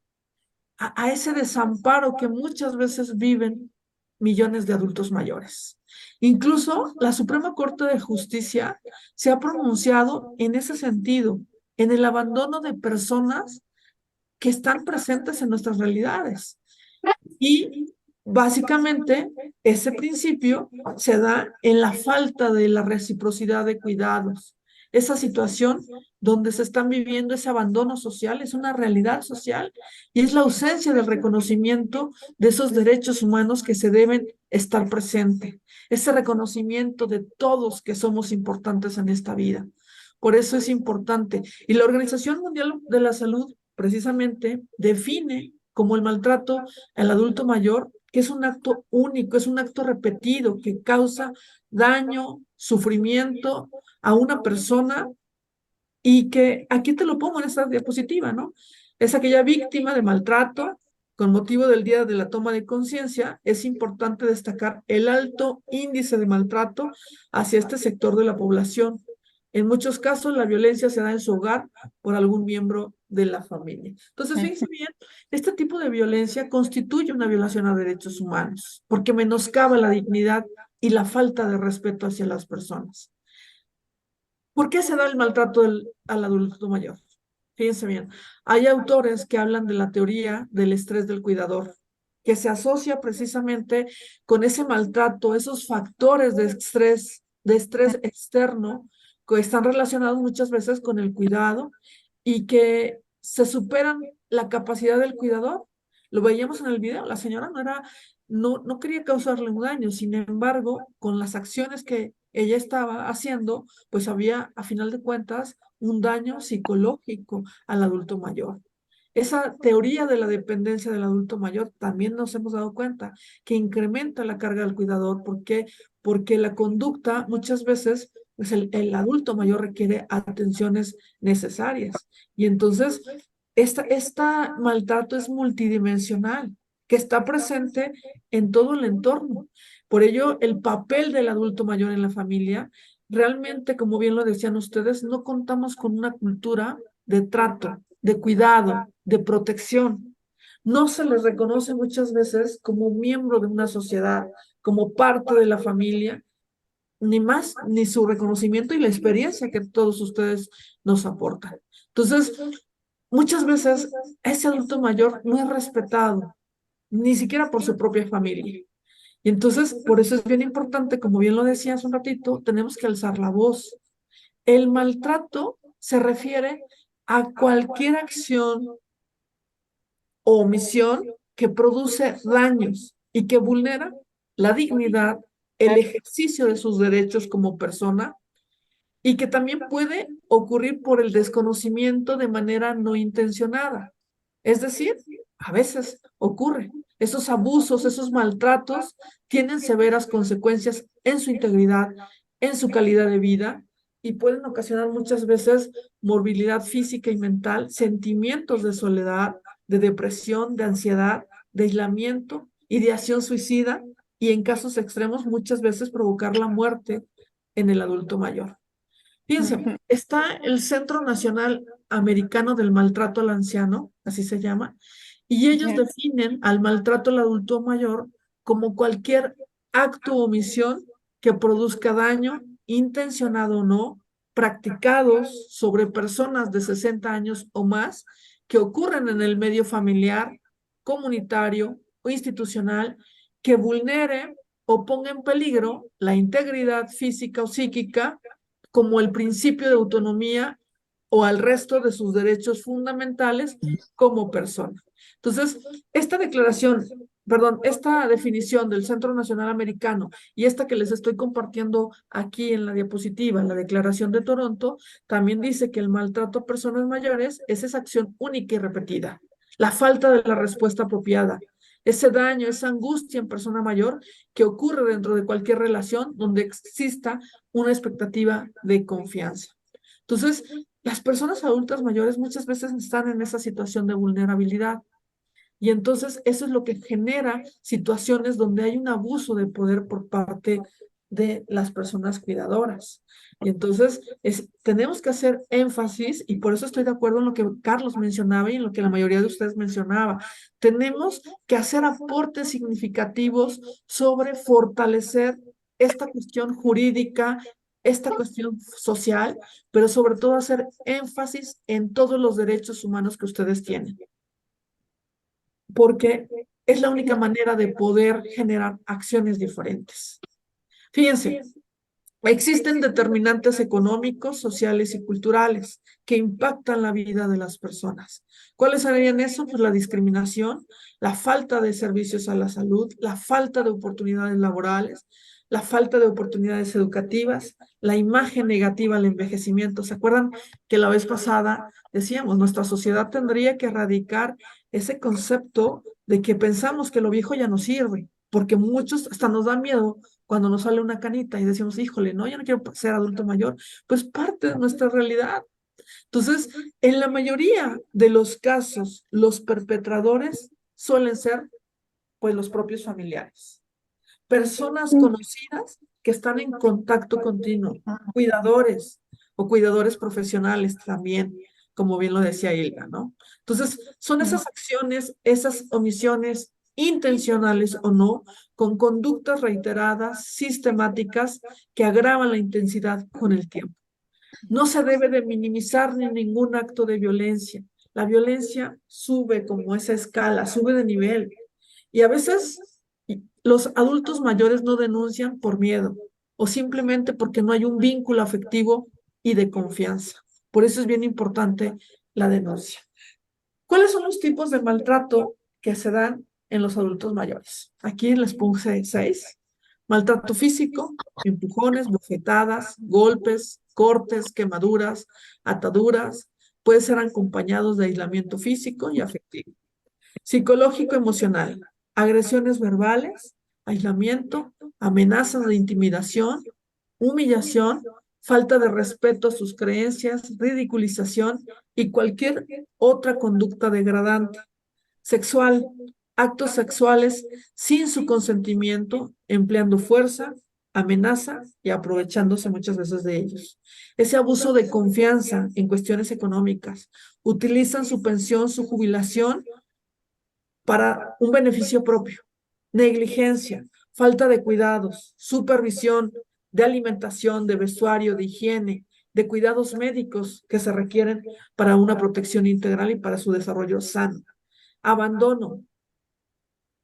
a ese desamparo que muchas veces viven millones de adultos mayores. Incluso la Suprema Corte de Justicia se ha pronunciado en ese sentido, en el abandono de personas que están presentes en nuestras realidades. Y básicamente ese principio se da en la falta de la reciprocidad de cuidados. Esa situación donde se están viviendo ese abandono social es una realidad social y es la ausencia del reconocimiento de esos derechos humanos que se deben estar presentes. Ese reconocimiento de todos que somos importantes en esta vida. Por eso es importante. Y la Organización Mundial de la Salud precisamente define como el maltrato al adulto mayor, que es un acto único, es un acto repetido que causa daño, sufrimiento a una persona y que aquí te lo pongo en esta diapositiva, ¿no? Es aquella víctima de maltrato. Con motivo del Día de la Toma de Conciencia, es importante destacar el alto índice de maltrato hacia este sector de la población. En muchos casos, la violencia se da en su hogar por algún miembro de la familia. Entonces, fíjense bien, este tipo de violencia constituye una violación a derechos humanos, porque menoscaba la dignidad y la falta de respeto hacia las personas. ¿Por qué se da el maltrato al adulto mayor? Fíjense bien, hay autores que hablan de la teoría del estrés del cuidador, que se asocia precisamente con ese maltrato, esos factores de estrés externo, que están relacionados muchas veces con el cuidado y que se superan la capacidad del cuidador. Lo veíamos en el video, la señora no quería causarle un daño, sin embargo, con las acciones que ella estaba haciendo, pues había, a final de cuentas, un daño psicológico al adulto mayor. Esa teoría de la dependencia del adulto mayor también nos hemos dado cuenta que incrementa la carga del cuidador. ¿Por qué? Porque la conducta muchas veces, pues el adulto mayor requiere atenciones necesarias. Y entonces, esta maltrato es multidimensional, que está presente en todo el entorno. Por ello, el papel del adulto mayor en la familia, realmente, como bien lo decían ustedes, no contamos con una cultura de trato, de cuidado, de protección. No se les reconoce muchas veces como miembro de una sociedad, como parte de la familia, ni más, ni su reconocimiento y la experiencia que todos ustedes nos aportan. Entonces, muchas veces ese adulto mayor no es respetado, ni siquiera por su propia familia. Y entonces, por eso es bien importante, como bien lo decía hace un ratito, tenemos que alzar la voz. El maltrato se refiere a cualquier acción o omisión que produce daños y que vulnera la dignidad, el ejercicio de sus derechos como persona y que también puede ocurrir por el desconocimiento de manera no intencionada. Es decir, a veces ocurre. Esos abusos, esos maltratos tienen severas consecuencias en su integridad, en su calidad de vida y pueden ocasionar muchas veces morbilidad física y mental, sentimientos de soledad, de depresión, de ansiedad, de aislamiento, ideación suicida y en casos extremos muchas veces provocar la muerte en el adulto mayor. Fíjense, está el Centro Nacional Americano del Maltrato al Anciano, así se llama, y ellos definen al maltrato al adulto mayor como cualquier acto o omisión que produzca daño, intencionado o no, practicados sobre personas de 60 años o más, que ocurren en el medio familiar, comunitario o institucional, que vulnere o ponga en peligro la integridad física o psíquica como el principio de autonomía o al resto de sus derechos fundamentales como persona. Entonces, esta declaración, perdón, esta definición del Centro Nacional Americano y esta que les estoy compartiendo aquí en la diapositiva, la Declaración de Toronto, también dice que el maltrato a personas mayores es esa acción única y repetida, la falta de la respuesta apropiada, ese daño, esa angustia en persona mayor que ocurre dentro de cualquier relación donde exista una expectativa de confianza. Entonces, las personas adultas mayores muchas veces están en esa situación de vulnerabilidad y entonces eso es lo que genera situaciones donde hay un abuso de poder por parte de las personas cuidadoras. Y entonces tenemos que hacer énfasis, y por eso estoy de acuerdo en lo que Carlos mencionaba y en lo que la mayoría de ustedes mencionaba. Tenemos que hacer aportes significativos sobre fortalecer esta cuestión jurídica, esta cuestión social, pero sobre todo hacer énfasis en todos los derechos humanos que ustedes tienen. Porque es la única manera de poder generar acciones diferentes. Fíjense, existen determinantes económicos, sociales y culturales que impactan la vida de las personas. ¿Cuáles serían eso? Pues la discriminación, la falta de servicios a la salud, la falta de oportunidades laborales, la falta de oportunidades educativas, la imagen negativa al envejecimiento. ¿Se acuerdan que la vez pasada decíamos, nuestra sociedad tendría que erradicar ese concepto de que pensamos que lo viejo ya no sirve? Porque muchos hasta nos da miedo cuando nos sale una canita y decimos, híjole, no, yo no quiero ser adulto mayor, pues parte de nuestra realidad. Entonces, en la mayoría de los casos, los perpetradores suelen ser, pues, los propios familiares. Personas conocidas que están en contacto continuo, cuidadores o cuidadores profesionales también, como bien lo decía Hilda, ¿no? Entonces, son esas acciones, esas omisiones intencionales o no, con conductas reiteradas, sistemáticas, que agravan la intensidad con el tiempo. No se debe de minimizar ni ningún acto de violencia. La violencia sube como esa escala, sube de nivel. Y a veces los adultos mayores no denuncian por miedo o simplemente porque no hay un vínculo afectivo y de confianza. Por eso es bien importante la denuncia. ¿Cuáles son los tipos de maltrato que se dan en los adultos mayores? Aquí les puse 6. Maltrato físico, empujones, bofetadas, golpes, cortes, quemaduras, ataduras. Puede ser acompañados de aislamiento físico y afectivo. Psicológico, emocional, agresiones verbales, aislamiento, amenazas de intimidación, humillación, falta de respeto a sus creencias, ridiculización y cualquier otra conducta degradante. Sexual, actos sexuales sin su consentimiento, empleando fuerza, amenaza y aprovechándose muchas veces de ellos. Ese abuso de confianza en cuestiones económicas. Utilizan su pensión, su jubilación para un beneficio propio. Negligencia, falta de cuidados, supervisión, de alimentación, de vestuario, de higiene, de cuidados médicos que se requieren para una protección integral y para su desarrollo sano. Abandono.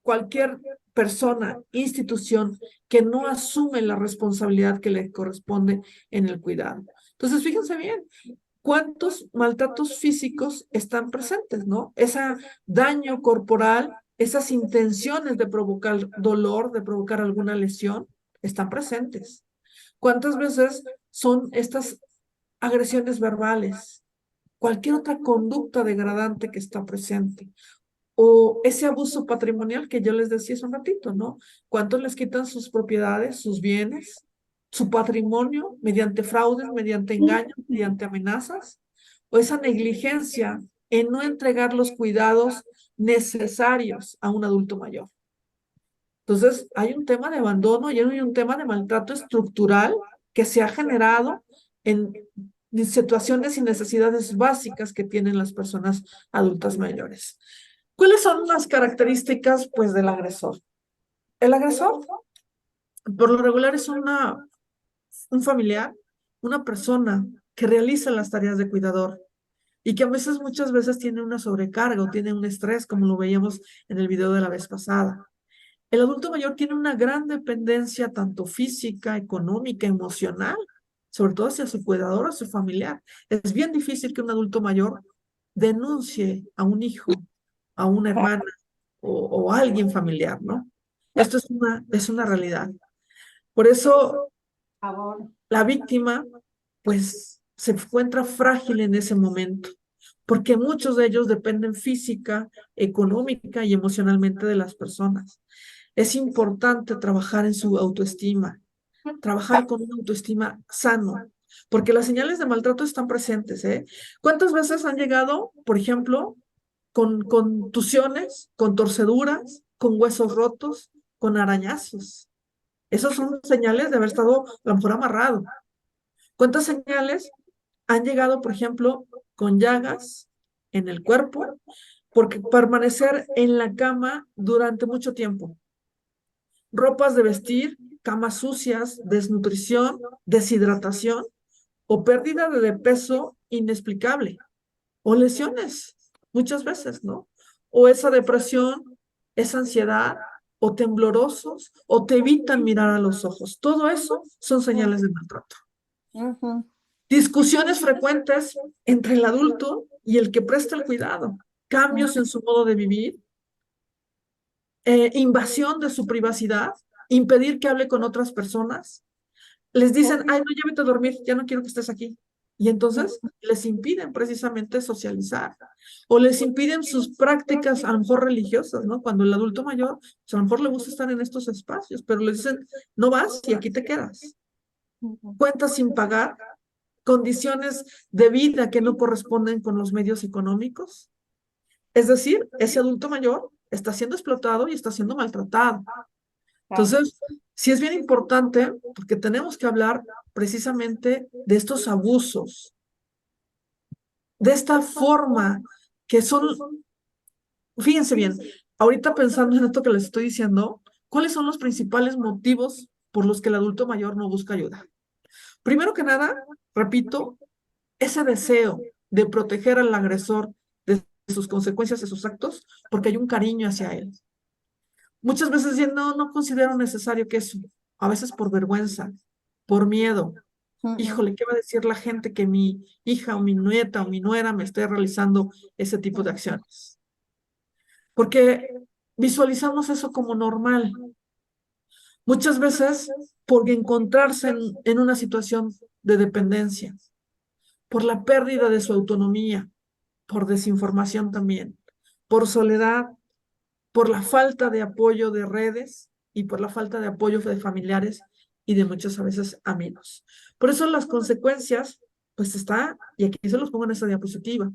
Cualquier persona, institución que no asume la responsabilidad que le corresponde en el cuidado. Entonces, fíjense bien, cuántos maltratos físicos están presentes, ¿no? Ese daño corporal, esas intenciones de provocar dolor, de provocar alguna lesión, están presentes. ¿Cuántas veces son estas agresiones verbales? Cualquier otra conducta degradante que está presente. O ese abuso patrimonial que yo les decía hace un ratito, ¿no? ¿Cuántos les quitan sus propiedades, sus bienes, su patrimonio mediante fraudes, mediante engaños, mediante amenazas? O esa negligencia en no entregar los cuidados necesarios a un adulto mayor. Entonces, hay un tema de abandono y hay un tema de maltrato estructural que se ha generado en situaciones y necesidades básicas que tienen las personas adultas mayores. ¿Cuáles son las características, pues, del agresor? El agresor, por lo regular, es un familiar, una persona que realiza las tareas de cuidador y que muchas veces tiene una sobrecarga o tiene un estrés, como lo veíamos en el video de la vez pasada. El adulto mayor tiene una gran dependencia tanto física, económica, emocional, sobre todo hacia su cuidador, a su familiar. Es bien difícil que un adulto mayor denuncie a un hijo, a una hermana o a alguien familiar, ¿no? Esto es una realidad. Por eso la víctima, pues, se encuentra frágil en ese momento, porque muchos de ellos dependen física, económica y emocionalmente de las personas. Es importante trabajar en su autoestima, trabajar con una autoestima sano, porque las señales de maltrato están presentes, ¿eh? ¿Cuántas veces han llegado, por ejemplo, con contusiones, con torceduras, con huesos rotos, con arañazos? Esas son señales de haber estado a lo mejor amarrado. ¿Cuántas señales han llegado, por ejemplo, con llagas en el cuerpo, porque permanecer en la cama durante mucho tiempo? Ropas de vestir, camas sucias, desnutrición, deshidratación o pérdida de peso inexplicable o lesiones, muchas veces, ¿no? O esa depresión, esa ansiedad, o temblorosos, o te evitan mirar a los ojos. Todo eso son señales de maltrato. Discusiones frecuentes entre el adulto y el que presta el cuidado, cambios en su modo de vivir, invasión de su privacidad, impedir que hable con otras personas. Les dicen, ay, no, ya vete a dormir, ya no quiero que estés aquí. Y entonces les impiden precisamente socializar o les impiden sus prácticas a lo mejor religiosas, ¿no? Cuando el adulto mayor, pues a lo mejor le gusta estar en estos espacios, pero les dicen, no vas y aquí te quedas. Cuentas sin pagar, condiciones de vida que no corresponden con los medios económicos. Es decir, ese adulto mayor está siendo explotado y está siendo maltratado. Entonces, sí es bien importante porque tenemos que hablar precisamente de estos abusos, de esta forma que son, fíjense bien, ahorita pensando en esto que les estoy diciendo, ¿cuáles son los principales motivos por los que el adulto mayor no busca ayuda? Primero que nada, repito, ese deseo de proteger al agresor de sus consecuencias de sus actos porque hay un cariño hacia él. Muchas veces dicen, no, no considero necesario que eso, a veces por vergüenza, por miedo. Híjole, ¿qué va a decir la gente que mi hija o mi nieta o mi nuera me esté realizando ese tipo de acciones? Porque visualizamos eso como normal. Muchas veces por encontrarse en una situación de dependencia, por la pérdida de su autonomía, por desinformación también, por soledad, por la falta de apoyo de redes y por la falta de apoyo de familiares y de muchos a veces amigos. Por eso las consecuencias, pues está, y aquí se los pongo en esta diapositiva,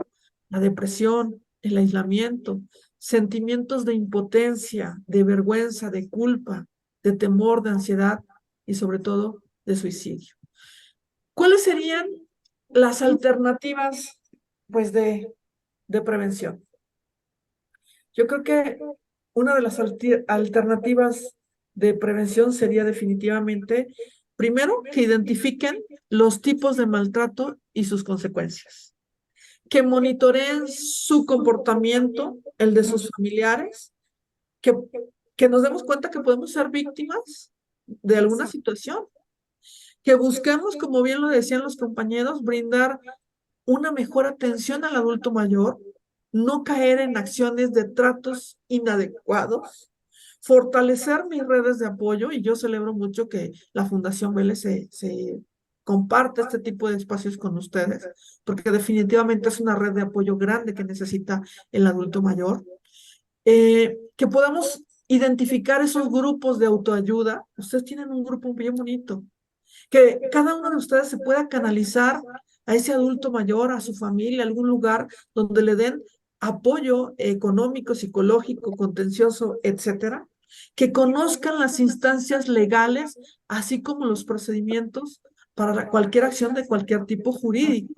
la depresión, el aislamiento, sentimientos de impotencia, de vergüenza, de culpa, de temor, de ansiedad y sobre todo de suicidio. ¿Cuáles serían las alternativas, pues, de prevención? Yo creo que una de las alternativas de prevención sería definitivamente, primero, que identifiquen los tipos de maltrato y sus consecuencias, que monitoreen su comportamiento, el de sus familiares, que nos demos cuenta que podemos ser víctimas de alguna situación, que busquemos, como bien lo decían los compañeros, brindar una mejor atención al adulto mayor, no caer en acciones de tratos inadecuados, fortalecer mis redes de apoyo, y yo celebro mucho que la Fundación Vélez se comparte este tipo de espacios con ustedes, porque definitivamente es una red de apoyo grande que necesita el adulto mayor. Que podamos identificar esos grupos de autoayuda. Ustedes tienen un grupo bien bonito, que cada uno de ustedes se pueda canalizar a ese adulto mayor, a su familia, a algún lugar donde le den apoyo económico, psicológico, contencioso, etcétera, que conozcan las instancias legales, así como los procedimientos para cualquier acción de cualquier tipo jurídico.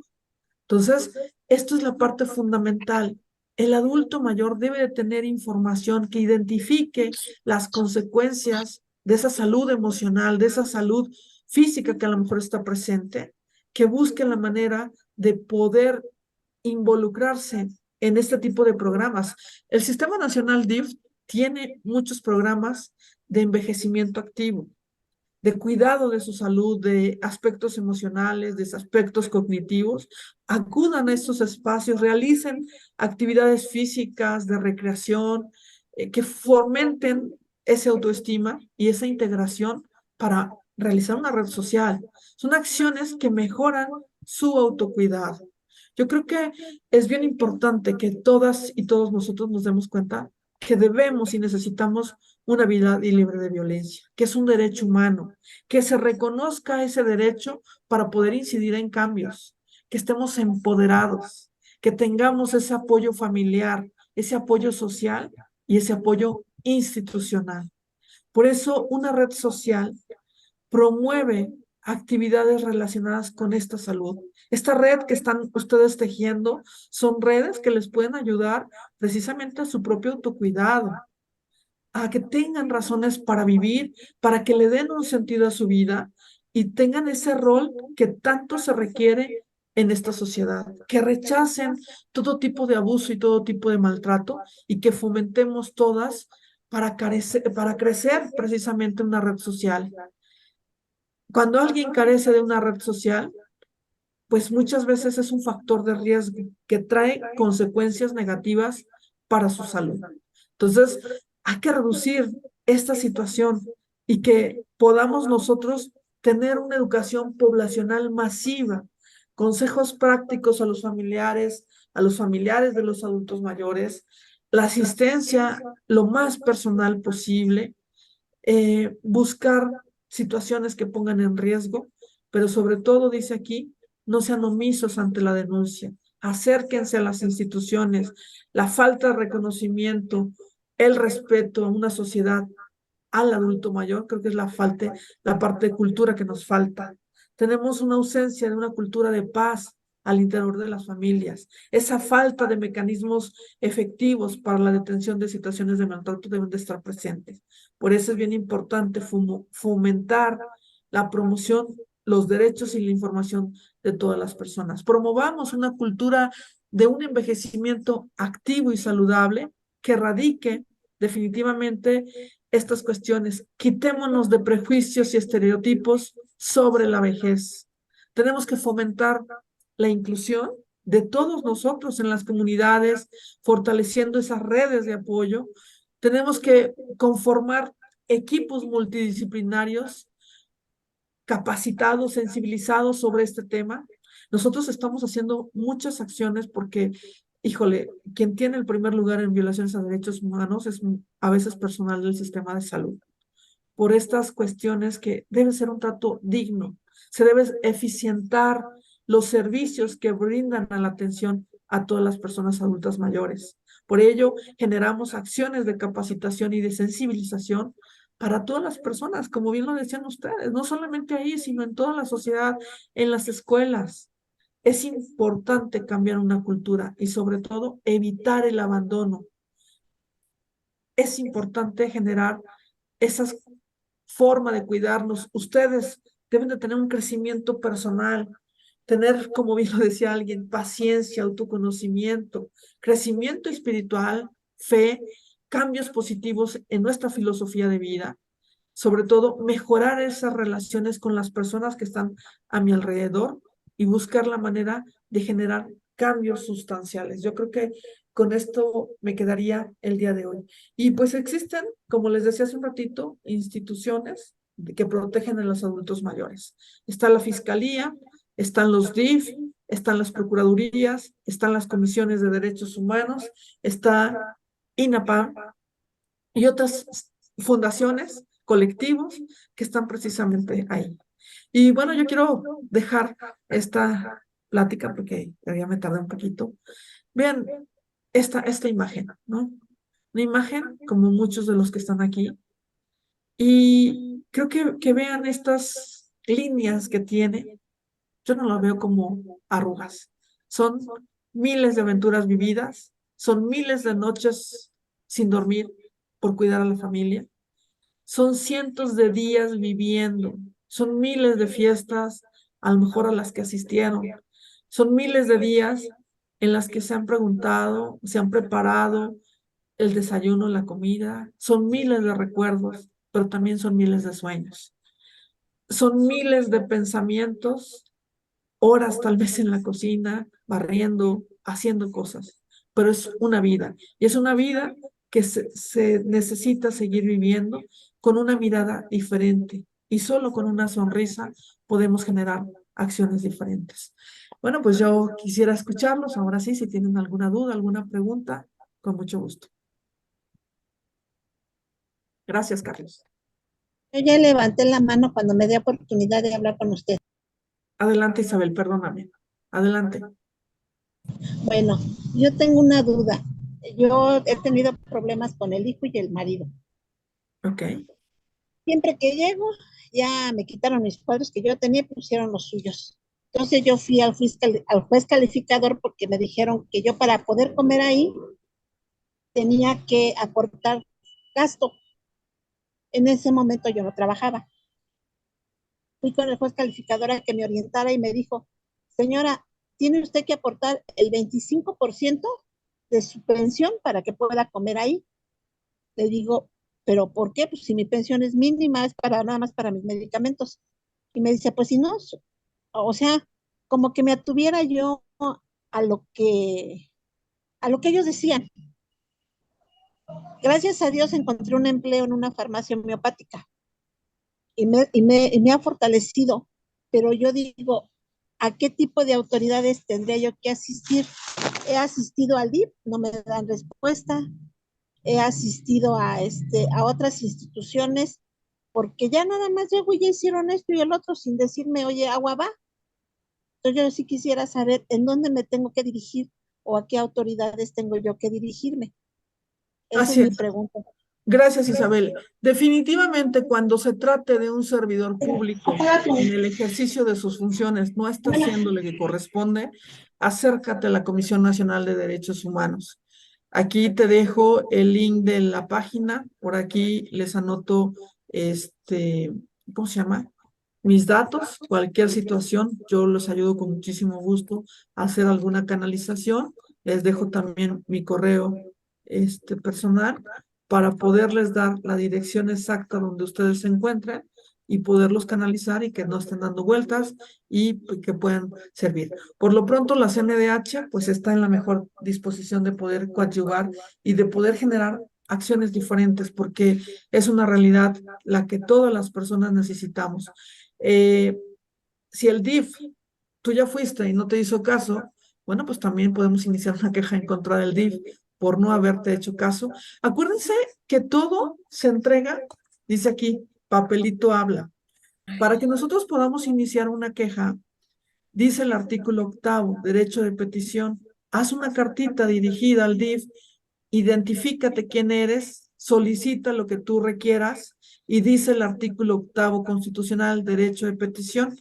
Entonces, esto es la parte fundamental. El adulto mayor debe de tener información que identifique las consecuencias de esa salud emocional, de esa salud física que a lo mejor está presente, que busque la manera de poder involucrarse en este tipo de programas. El Sistema Nacional DIF tiene muchos programas de envejecimiento activo, de cuidado de su salud, de aspectos emocionales, de aspectos cognitivos. Acudan a estos espacios, realicen actividades físicas, de recreación, que fomenten esa autoestima y esa integración para realizar una red social. Son acciones que mejoran su autocuidado. Yo creo que es bien importante que todas y todos nosotros nos demos cuenta que debemos y necesitamos una vida libre de violencia, que es un derecho humano, que se reconozca ese derecho para poder incidir en cambios, que estemos empoderados, que tengamos ese apoyo familiar, ese apoyo social y ese apoyo institucional. Por eso una red social promueve actividades relacionadas con esta salud. Esta red que están ustedes tejiendo son redes que les pueden ayudar precisamente a su propio autocuidado, a que tengan razones para vivir, para que le den un sentido a su vida y tengan ese rol que tanto se requiere en esta sociedad, que rechacen todo tipo de abuso y todo tipo de maltrato y que fomentemos todas para crecer precisamente una red social. Cuando alguien carece de una red social, pues muchas veces es un factor de riesgo que trae consecuencias negativas para su salud. Entonces, hay que reducir esta situación y que podamos nosotros tener una educación poblacional masiva, consejos prácticos a los familiares de los adultos mayores, la asistencia lo más personal posible, buscar situaciones que pongan en riesgo, pero sobre todo, dice aquí, no sean omisos ante la denuncia, acérquense a las instituciones. La falta de reconocimiento, el respeto a una sociedad, al adulto mayor, creo que es la parte de cultura que nos falta. Tenemos una ausencia de una cultura de paz al interior de las familias. Esa falta de mecanismos efectivos para la detención de situaciones de maltrato deben de estar presentes. Por eso es bien importante fomentar la promoción, los derechos y la información de todas las personas. Promovamos una cultura de un envejecimiento activo y saludable que erradique definitivamente estas cuestiones. Quitémonos de prejuicios y estereotipos sobre la vejez. Tenemos que fomentar la inclusión de todos nosotros en las comunidades, fortaleciendo esas redes de apoyo. Tenemos que conformar equipos multidisciplinarios capacitados, sensibilizados sobre este tema. Nosotros estamos haciendo muchas acciones porque, híjole, quien tiene el primer lugar en violaciones a derechos humanos es a veces personal del sistema de salud. Por estas cuestiones que debe ser un trato digno, se debe eficientar los servicios que brindan a la atención a todas las personas adultas mayores. Por ello, generamos acciones de capacitación y de sensibilización para todas las personas, como bien lo decían ustedes, no solamente ahí, sino en toda la sociedad, en las escuelas. Es importante cambiar una cultura y sobre todo evitar el abandono. Es importante generar esas formas de cuidarnos. Ustedes deben de tener un crecimiento personal, tener, como bien lo decía alguien, paciencia, autoconocimiento, crecimiento espiritual, fe, cambios positivos en nuestra filosofía de vida, sobre todo mejorar esas relaciones con las personas que están a mi alrededor y buscar la manera de generar cambios sustanciales. Yo creo que con esto me quedaría el día de hoy. Y pues existen, como les decía hace un ratito, instituciones que protegen a los adultos mayores. Está la Fiscalía, están los DIF, están las Procuradurías, están las Comisiones de Derechos Humanos, está INAPAM y otras fundaciones, colectivos que están precisamente ahí. Y bueno, yo quiero dejar esta plática porque ya me tardé un poquito. Vean esta imagen, ¿no? Una imagen como muchos de los que están aquí. Y creo que vean estas líneas que tiene. Yo no lo veo como arrugas. Son miles de aventuras vividas, son miles de noches sin dormir por cuidar a la familia. Son cientos de días viviendo, son miles de fiestas, a lo mejor a las que asistieron. Son miles de días en las que se han preguntado, se han preparado, el desayuno, la comida, son miles de recuerdos, pero también son miles de sueños. Son miles de pensamientos, horas tal vez en la cocina, barriendo, haciendo cosas, pero es una vida. Y es una vida que se necesita seguir viviendo con una mirada diferente. Y solo con una sonrisa podemos generar acciones diferentes. Bueno, pues yo quisiera escucharlos. Ahora sí, si tienen alguna duda, alguna pregunta, con mucho gusto. Gracias, Carlos.
Yo ya levanté la mano cuando me dio oportunidad de hablar con usted.
Adelante, Isabel, perdóname. Adelante.
Bueno, yo tengo una duda. Yo he tenido problemas con el hijo y el marido.
Ok.
Siempre que llego, ya me quitaron mis cuadros que yo tenía y pusieron los suyos. Entonces yo fui al juez calificador porque me dijeron que yo para poder comer ahí tenía que aportar gasto. En ese momento yo no trabajaba. Fui con el juez calificador a que me orientara y me dijo, señora, tiene usted que aportar el 25% de su pensión para que pueda comer ahí. Le digo, ¿pero por qué? Pues si mi pensión es mínima, es para nada más para mis medicamentos. Y me dice, pues si no, o sea, como que me atuviera yo a lo que, a lo que ellos decían. Gracias a Dios encontré un empleo en una farmacia homeopática y me ha fortalecido, pero yo digo, ¿a qué tipo de autoridades tendría yo que asistir? He asistido al DIF, no me dan respuesta, he asistido a otras instituciones, porque ya nada más llego y ya hicieron esto y el otro sin decirme, oye, agua va. Entonces yo sí quisiera saber en dónde me tengo que dirigir o a qué autoridades tengo yo que dirigirme. Esa
Así
es mi
es.
pregunta.
Gracias, Isabel. Definitivamente, cuando se trate de un servidor público en el ejercicio de sus funciones no está haciendo lo que corresponde, acércate a la Comisión Nacional de Derechos Humanos. Aquí te dejo el link de la página, por aquí les anoto, ¿cómo se llama? Mis datos, cualquier situación, yo los ayudo con muchísimo gusto a hacer alguna canalización. Les dejo también mi correo, personal para poderles dar la dirección exacta donde ustedes se encuentren y poderlos canalizar y que no estén dando vueltas y que puedan servir. Por lo pronto, la CNDH pues está en la mejor disposición de poder coadyuvar y de poder generar acciones diferentes porque es una realidad la que todas las personas necesitamos. Si el DIF, tú ya fuiste y no te hizo caso, bueno, pues también podemos iniciar una queja en contra del DIF por no haberte hecho caso. Acuérdense que todo se entrega, dice aquí, papelito habla. Para que nosotros podamos iniciar una queja, dice el artículo 8º, derecho de petición, haz una cartita dirigida al DIF, identifícate quién eres, solicita lo que tú requieras y dice el artículo 8º constitucional, derecho de petición.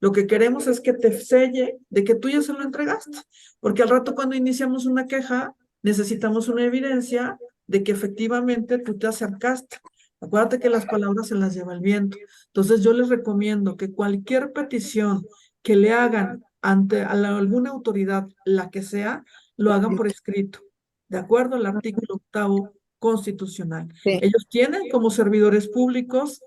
Lo que queremos es que te selle de que tú ya se lo entregaste, porque al rato cuando iniciamos una queja, necesitamos una evidencia de que efectivamente tú te acercaste. Acuérdate que las palabras se las lleva el viento. Entonces yo les recomiendo que cualquier petición que le hagan ante alguna autoridad, la que sea, lo hagan por escrito, de acuerdo al artículo 8º constitucional.
Sí.
Ellos tienen como servidores públicos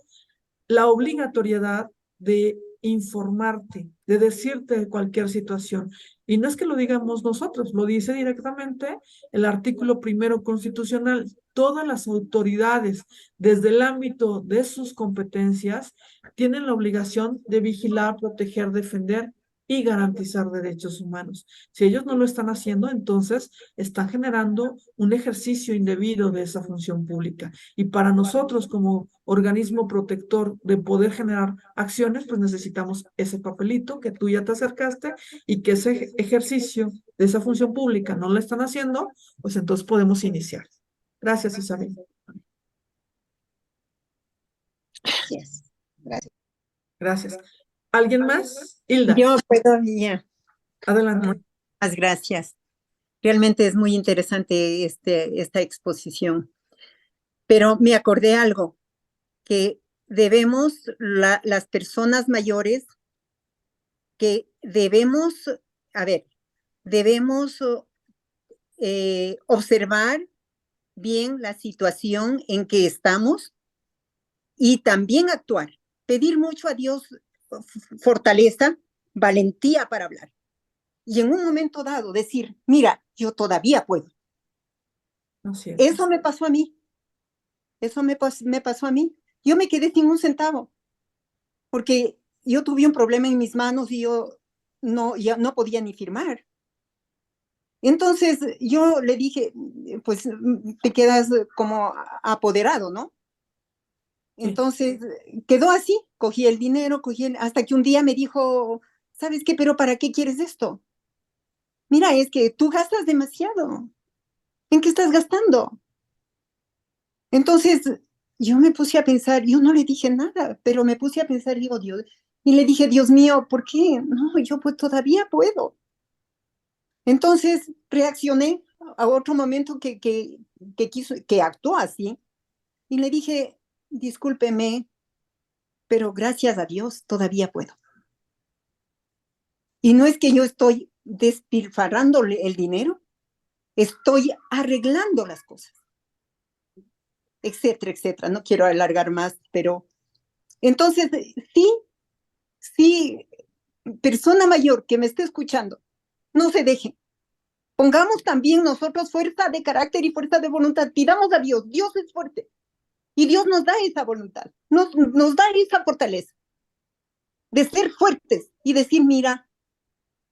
la obligatoriedad de informarte, de decirte cualquier situación. Y no es que lo digamos nosotros, lo dice directamente el artículo 1º constitucional. Todas las autoridades, desde el ámbito de sus competencias, tienen la obligación de vigilar, proteger, defender y garantizar derechos humanos. Si ellos no lo están haciendo, entonces están generando un ejercicio indebido de esa función pública. Y para nosotros como organismo protector de poder generar acciones, pues necesitamos ese papelito que tú ya te acercaste y que ese ejercicio de esa función pública no lo están haciendo, pues entonces podemos iniciar. Gracias, Isabel.
Gracias. Gracias.
Gracias. ¿Alguien más? Hilda.
Yo todavía.
Adelante.
Muchas gracias. Realmente es muy interesante esta exposición. Pero me acordé algo, que debemos, las personas mayores, que debemos, debemos observar, bien la situación en que estamos y también actuar. Pedir mucho a Dios fortaleza, valentía para hablar. Y en un momento dado decir, mira, yo todavía puedo.
Así es.
Eso me pasó a mí. Eso me pasó a mí. Yo me quedé sin un centavo, porque yo tuve un problema en mis manos y yo ya no podía ni firmar. Entonces yo le dije, pues te quedas como apoderado, ¿no? Entonces quedó así, cogí el dinero, hasta que un día me dijo, ¿sabes qué? ¿Pero para qué quieres esto? Mira, es que tú gastas demasiado. ¿En qué estás gastando? Entonces yo me puse a pensar, yo no le dije nada, pero me puse a pensar, digo, Dios, y le dije, Dios mío, ¿por qué? No, yo pues todavía puedo. Entonces reaccioné a otro momento que actuó así, y le dije, discúlpeme, pero gracias a Dios todavía puedo. Y no es que yo estoy despilfarrándole el dinero, estoy arreglando las cosas, etcétera, etcétera. No quiero alargar más, pero entonces sí, persona mayor que me esté escuchando, no se deje. Pongamos también nosotros fuerza de carácter y fuerza de voluntad. Pidamos a Dios, Dios es fuerte. Y Dios nos da esa voluntad, nos da esa fortaleza de ser fuertes y decir, mira,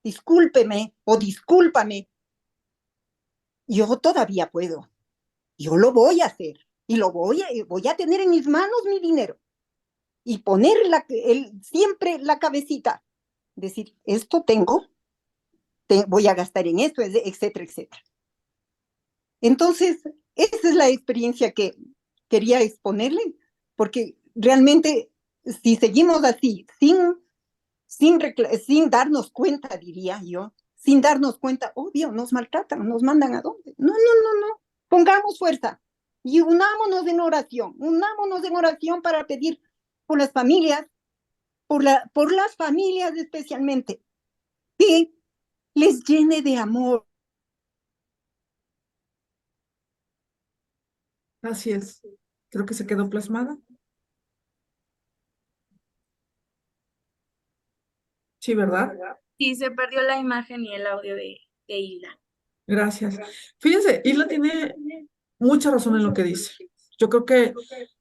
discúlpeme o discúlpame, yo todavía puedo, yo lo voy a hacer y voy a tener en mis manos mi dinero y poner siempre la cabecita, decir, esto tengo, voy a gastar en esto, etcétera, etcétera. Entonces, esa es la experiencia que quería exponerle, porque realmente si seguimos así, sin darnos cuenta, diría yo, sin darnos cuenta, obvio, nos maltratan, nos mandan a dónde. No. Pongamos fuerza y unámonos en oración para pedir por las familias, por las familias especialmente, que les llene de amor.
Así es. Creo que se quedó plasmada. Sí, ¿verdad?
Sí, se perdió la imagen y el audio de Hilda.
Gracias. Fíjense, Isla tiene mucha razón en lo que dice. Yo creo que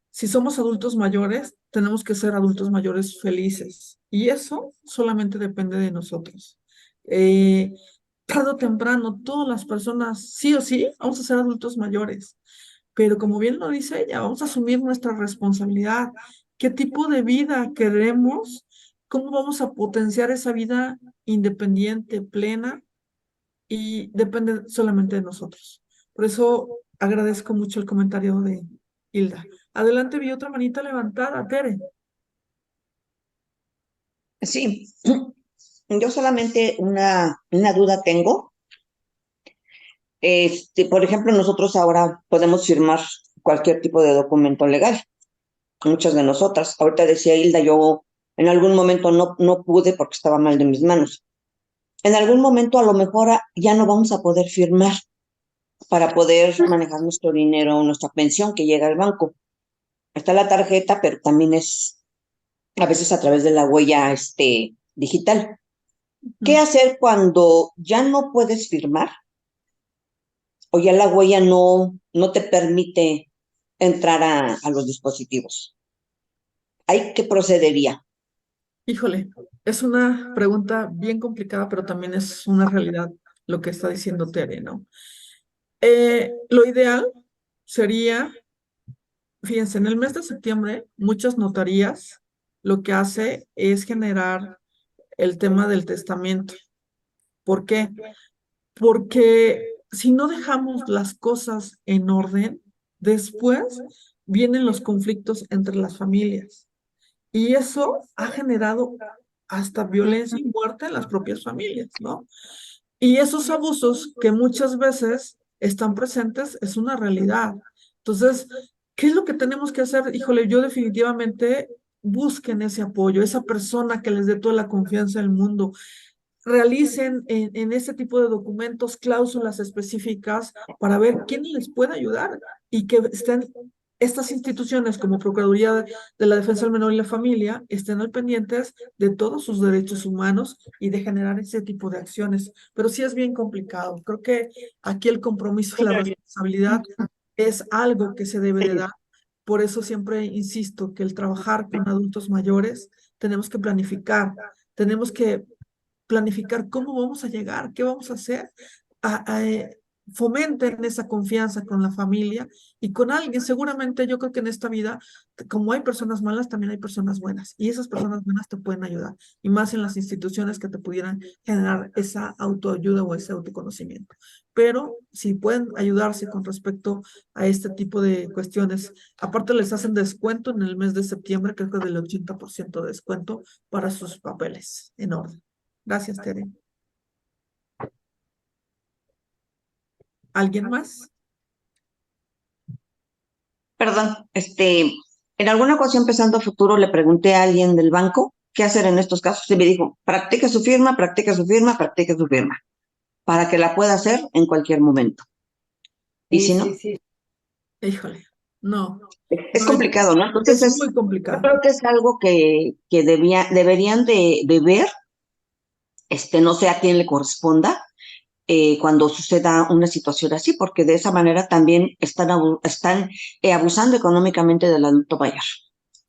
si somos adultos mayores, tenemos que ser adultos mayores felices. Y eso solamente depende de nosotros. Tarde o temprano, todas las personas, sí o sí, vamos a ser adultos mayores. Pero como bien lo dice ella, vamos a asumir nuestra responsabilidad. ¿Qué tipo de vida queremos? ¿Cómo vamos a potenciar esa vida independiente, plena? Y depende solamente de nosotros. Por eso agradezco mucho el comentario de Hilda. Adelante, vi otra manita levantada, Tere.
Sí, yo solamente una duda tengo. Por ejemplo, nosotros ahora podemos firmar cualquier tipo de documento legal. Muchas de nosotras. Ahorita decía Hilda, yo en algún momento no pude porque estaba mal de mis manos. En algún momento a lo mejor ya no vamos a poder firmar para poder manejar nuestro dinero, nuestra pensión que llega al banco. Está la tarjeta, pero también es a veces a través de la huella digital. ¿Qué hacer cuando ya no puedes firmar o ya la huella no te permite entrar a los dispositivos? ¿Ahí qué procedería?
Híjole, es una pregunta bien complicada, pero también es una realidad lo que está diciendo Tere, ¿no? Lo ideal sería, fíjense, en el mes de septiembre, muchas notarías lo que hace es generar el tema del testamento. ¿Por qué? Porque si no dejamos las cosas en orden, después vienen los conflictos entre las familias. Y eso ha generado hasta violencia y muerte en las propias familias, ¿no? Y esos abusos que muchas veces están presentes es una realidad. Entonces, ¿qué es lo que tenemos que hacer? Híjole, yo definitivamente busquen ese apoyo, esa persona que les dé toda la confianza del mundo. Realicen en ese tipo de documentos cláusulas específicas para ver quién les puede ayudar. y que estén estas instituciones como Procuraduría de la Defensa del Menor y la Familia estén al pendientes de todos sus derechos humanos y de generar ese tipo de acciones. Pero sí es bien complicado. Creo que aquí el compromiso, la responsabilidad es algo que se debe de dar. Por eso siempre insisto que el trabajar con adultos mayores tenemos que planificar cómo vamos a llegar, qué vamos a hacer, fomenten esa confianza con la familia y con alguien. Seguramente yo creo que en esta vida, como hay personas malas, también hay personas buenas y esas personas buenas te pueden ayudar y más en las instituciones que te pudieran generar esa autoayuda o ese autoconocimiento. Pero si pueden ayudarse con respecto a este tipo de cuestiones, aparte les hacen descuento en el mes de septiembre, creo que del 80% de descuento para sus papeles en orden. Gracias, Tere. ¿Alguien más?
Perdón, en alguna ocasión pensando a futuro le pregunté a alguien del banco qué hacer en estos casos y me dijo, practique su firma, practique su firma, practique su firma, para que la pueda hacer en cualquier momento. Y si no,
Sí.
Híjole, no.
es complicado, ¿no? Entonces
Es muy
yo
complicado.
creo que es algo que deberían de ver, no sé a quién le corresponda, cuando suceda una situación así, porque de esa manera también están abusando económicamente del adulto mayor,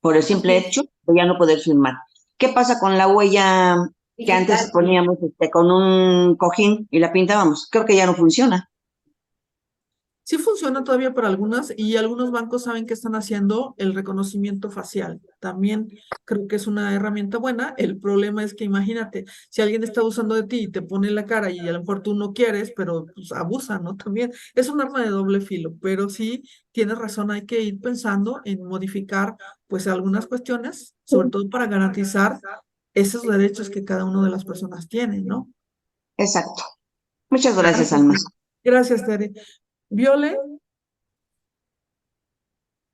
por el simple hecho de ya no poder firmar. ¿Qué pasa con la huella que antes poníamos con un cojín y la pintábamos? Creo que ya no funciona.
Sí funciona todavía para algunas y algunos bancos saben que están haciendo el reconocimiento facial. También creo que es una herramienta buena. El problema es que imagínate, si alguien está abusando de ti y te pone la cara y a lo mejor tú no quieres, pero pues abusa, ¿no? También es un arma de doble filo, pero sí tienes razón, hay que ir pensando en modificar pues algunas cuestiones, sobre todo para garantizar esos derechos que cada una de las personas tiene, ¿no?
Exacto. Muchas gracias, Alma.
Gracias, Tere. Viole.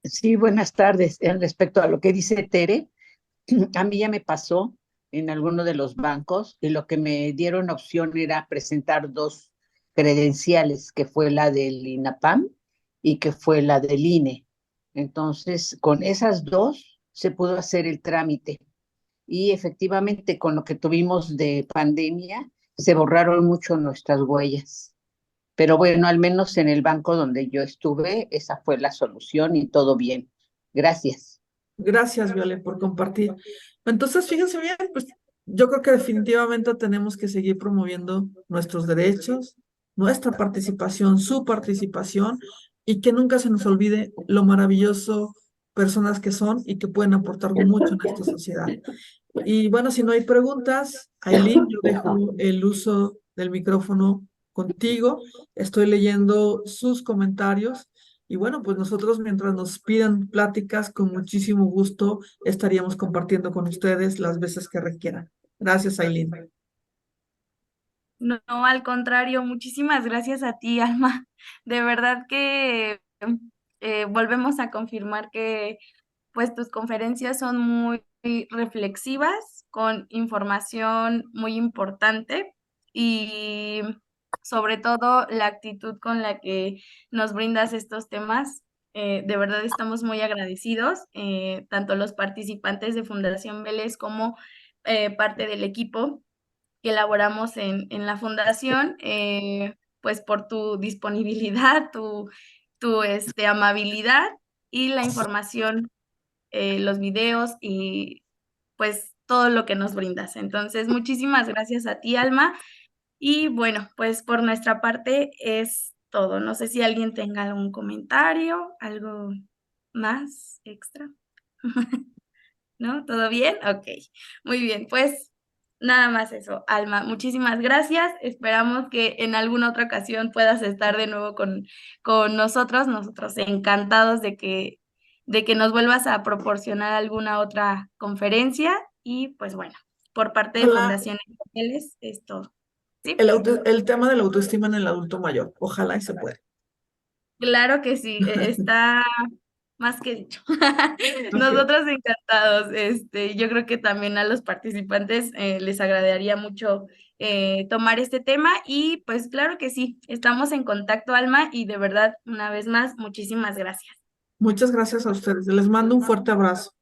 Sí, buenas tardes. Respecto a lo que dice Tere, a mí ya me pasó en alguno de los bancos y lo que me dieron opción era presentar dos credenciales, que fue la del INAPAM y que fue la del INE. Entonces, con esas dos se pudo hacer el trámite y efectivamente con lo que tuvimos de pandemia se borraron mucho nuestras huellas. Pero bueno, al menos en el banco donde yo estuve, esa fue la solución y todo bien. Gracias.
Gracias, Viole, por compartir. Entonces, fíjense bien, pues yo creo que definitivamente tenemos que seguir promoviendo nuestros derechos, nuestra participación, su participación, y que nunca se nos olvide lo maravilloso personas que son y que pueden aportar mucho en esta sociedad. Y bueno, si no hay preguntas, Aileen, yo dejo el uso del micrófono contigo. Estoy leyendo sus comentarios. Y bueno, pues nosotros mientras nos pidan pláticas, con muchísimo gusto estaríamos compartiendo con ustedes las veces que requieran. Gracias, Aileen.
No, al contrario, muchísimas gracias a ti, Alma. De verdad que volvemos a confirmar que pues tus conferencias son muy reflexivas, con información muy importante y sobre todo la actitud con la que nos brindas estos temas. De verdad estamos muy agradecidos, tanto los participantes de Fundación Vélez como parte del equipo que elaboramos en la fundación, pues por tu disponibilidad, tu amabilidad y la información, los videos y pues todo lo que nos brindas. Entonces, muchísimas gracias a ti, Alma. Y bueno, pues por nuestra parte es todo. No sé si alguien tenga algún comentario, algo más extra. ¿No? ¿Todo bien? Ok, muy bien, pues nada más eso, Alma, muchísimas gracias, esperamos que en alguna otra ocasión puedas estar de nuevo con nosotros encantados de que nos vuelvas a proporcionar alguna otra conferencia y pues bueno, por parte de
Ojalá
Fundación Ángeles es todo. ¿Sí?
el tema de la autoestima en el adulto mayor, ojalá y se pueda.
Claro que sí, está más que dicho. Nosotros encantados. Yo creo que también a los participantes les agradaría mucho tomar este tema y pues claro que sí, estamos en contacto, Alma, y de verdad, una vez más, muchísimas gracias.
Muchas gracias a ustedes. Les mando un fuerte abrazo.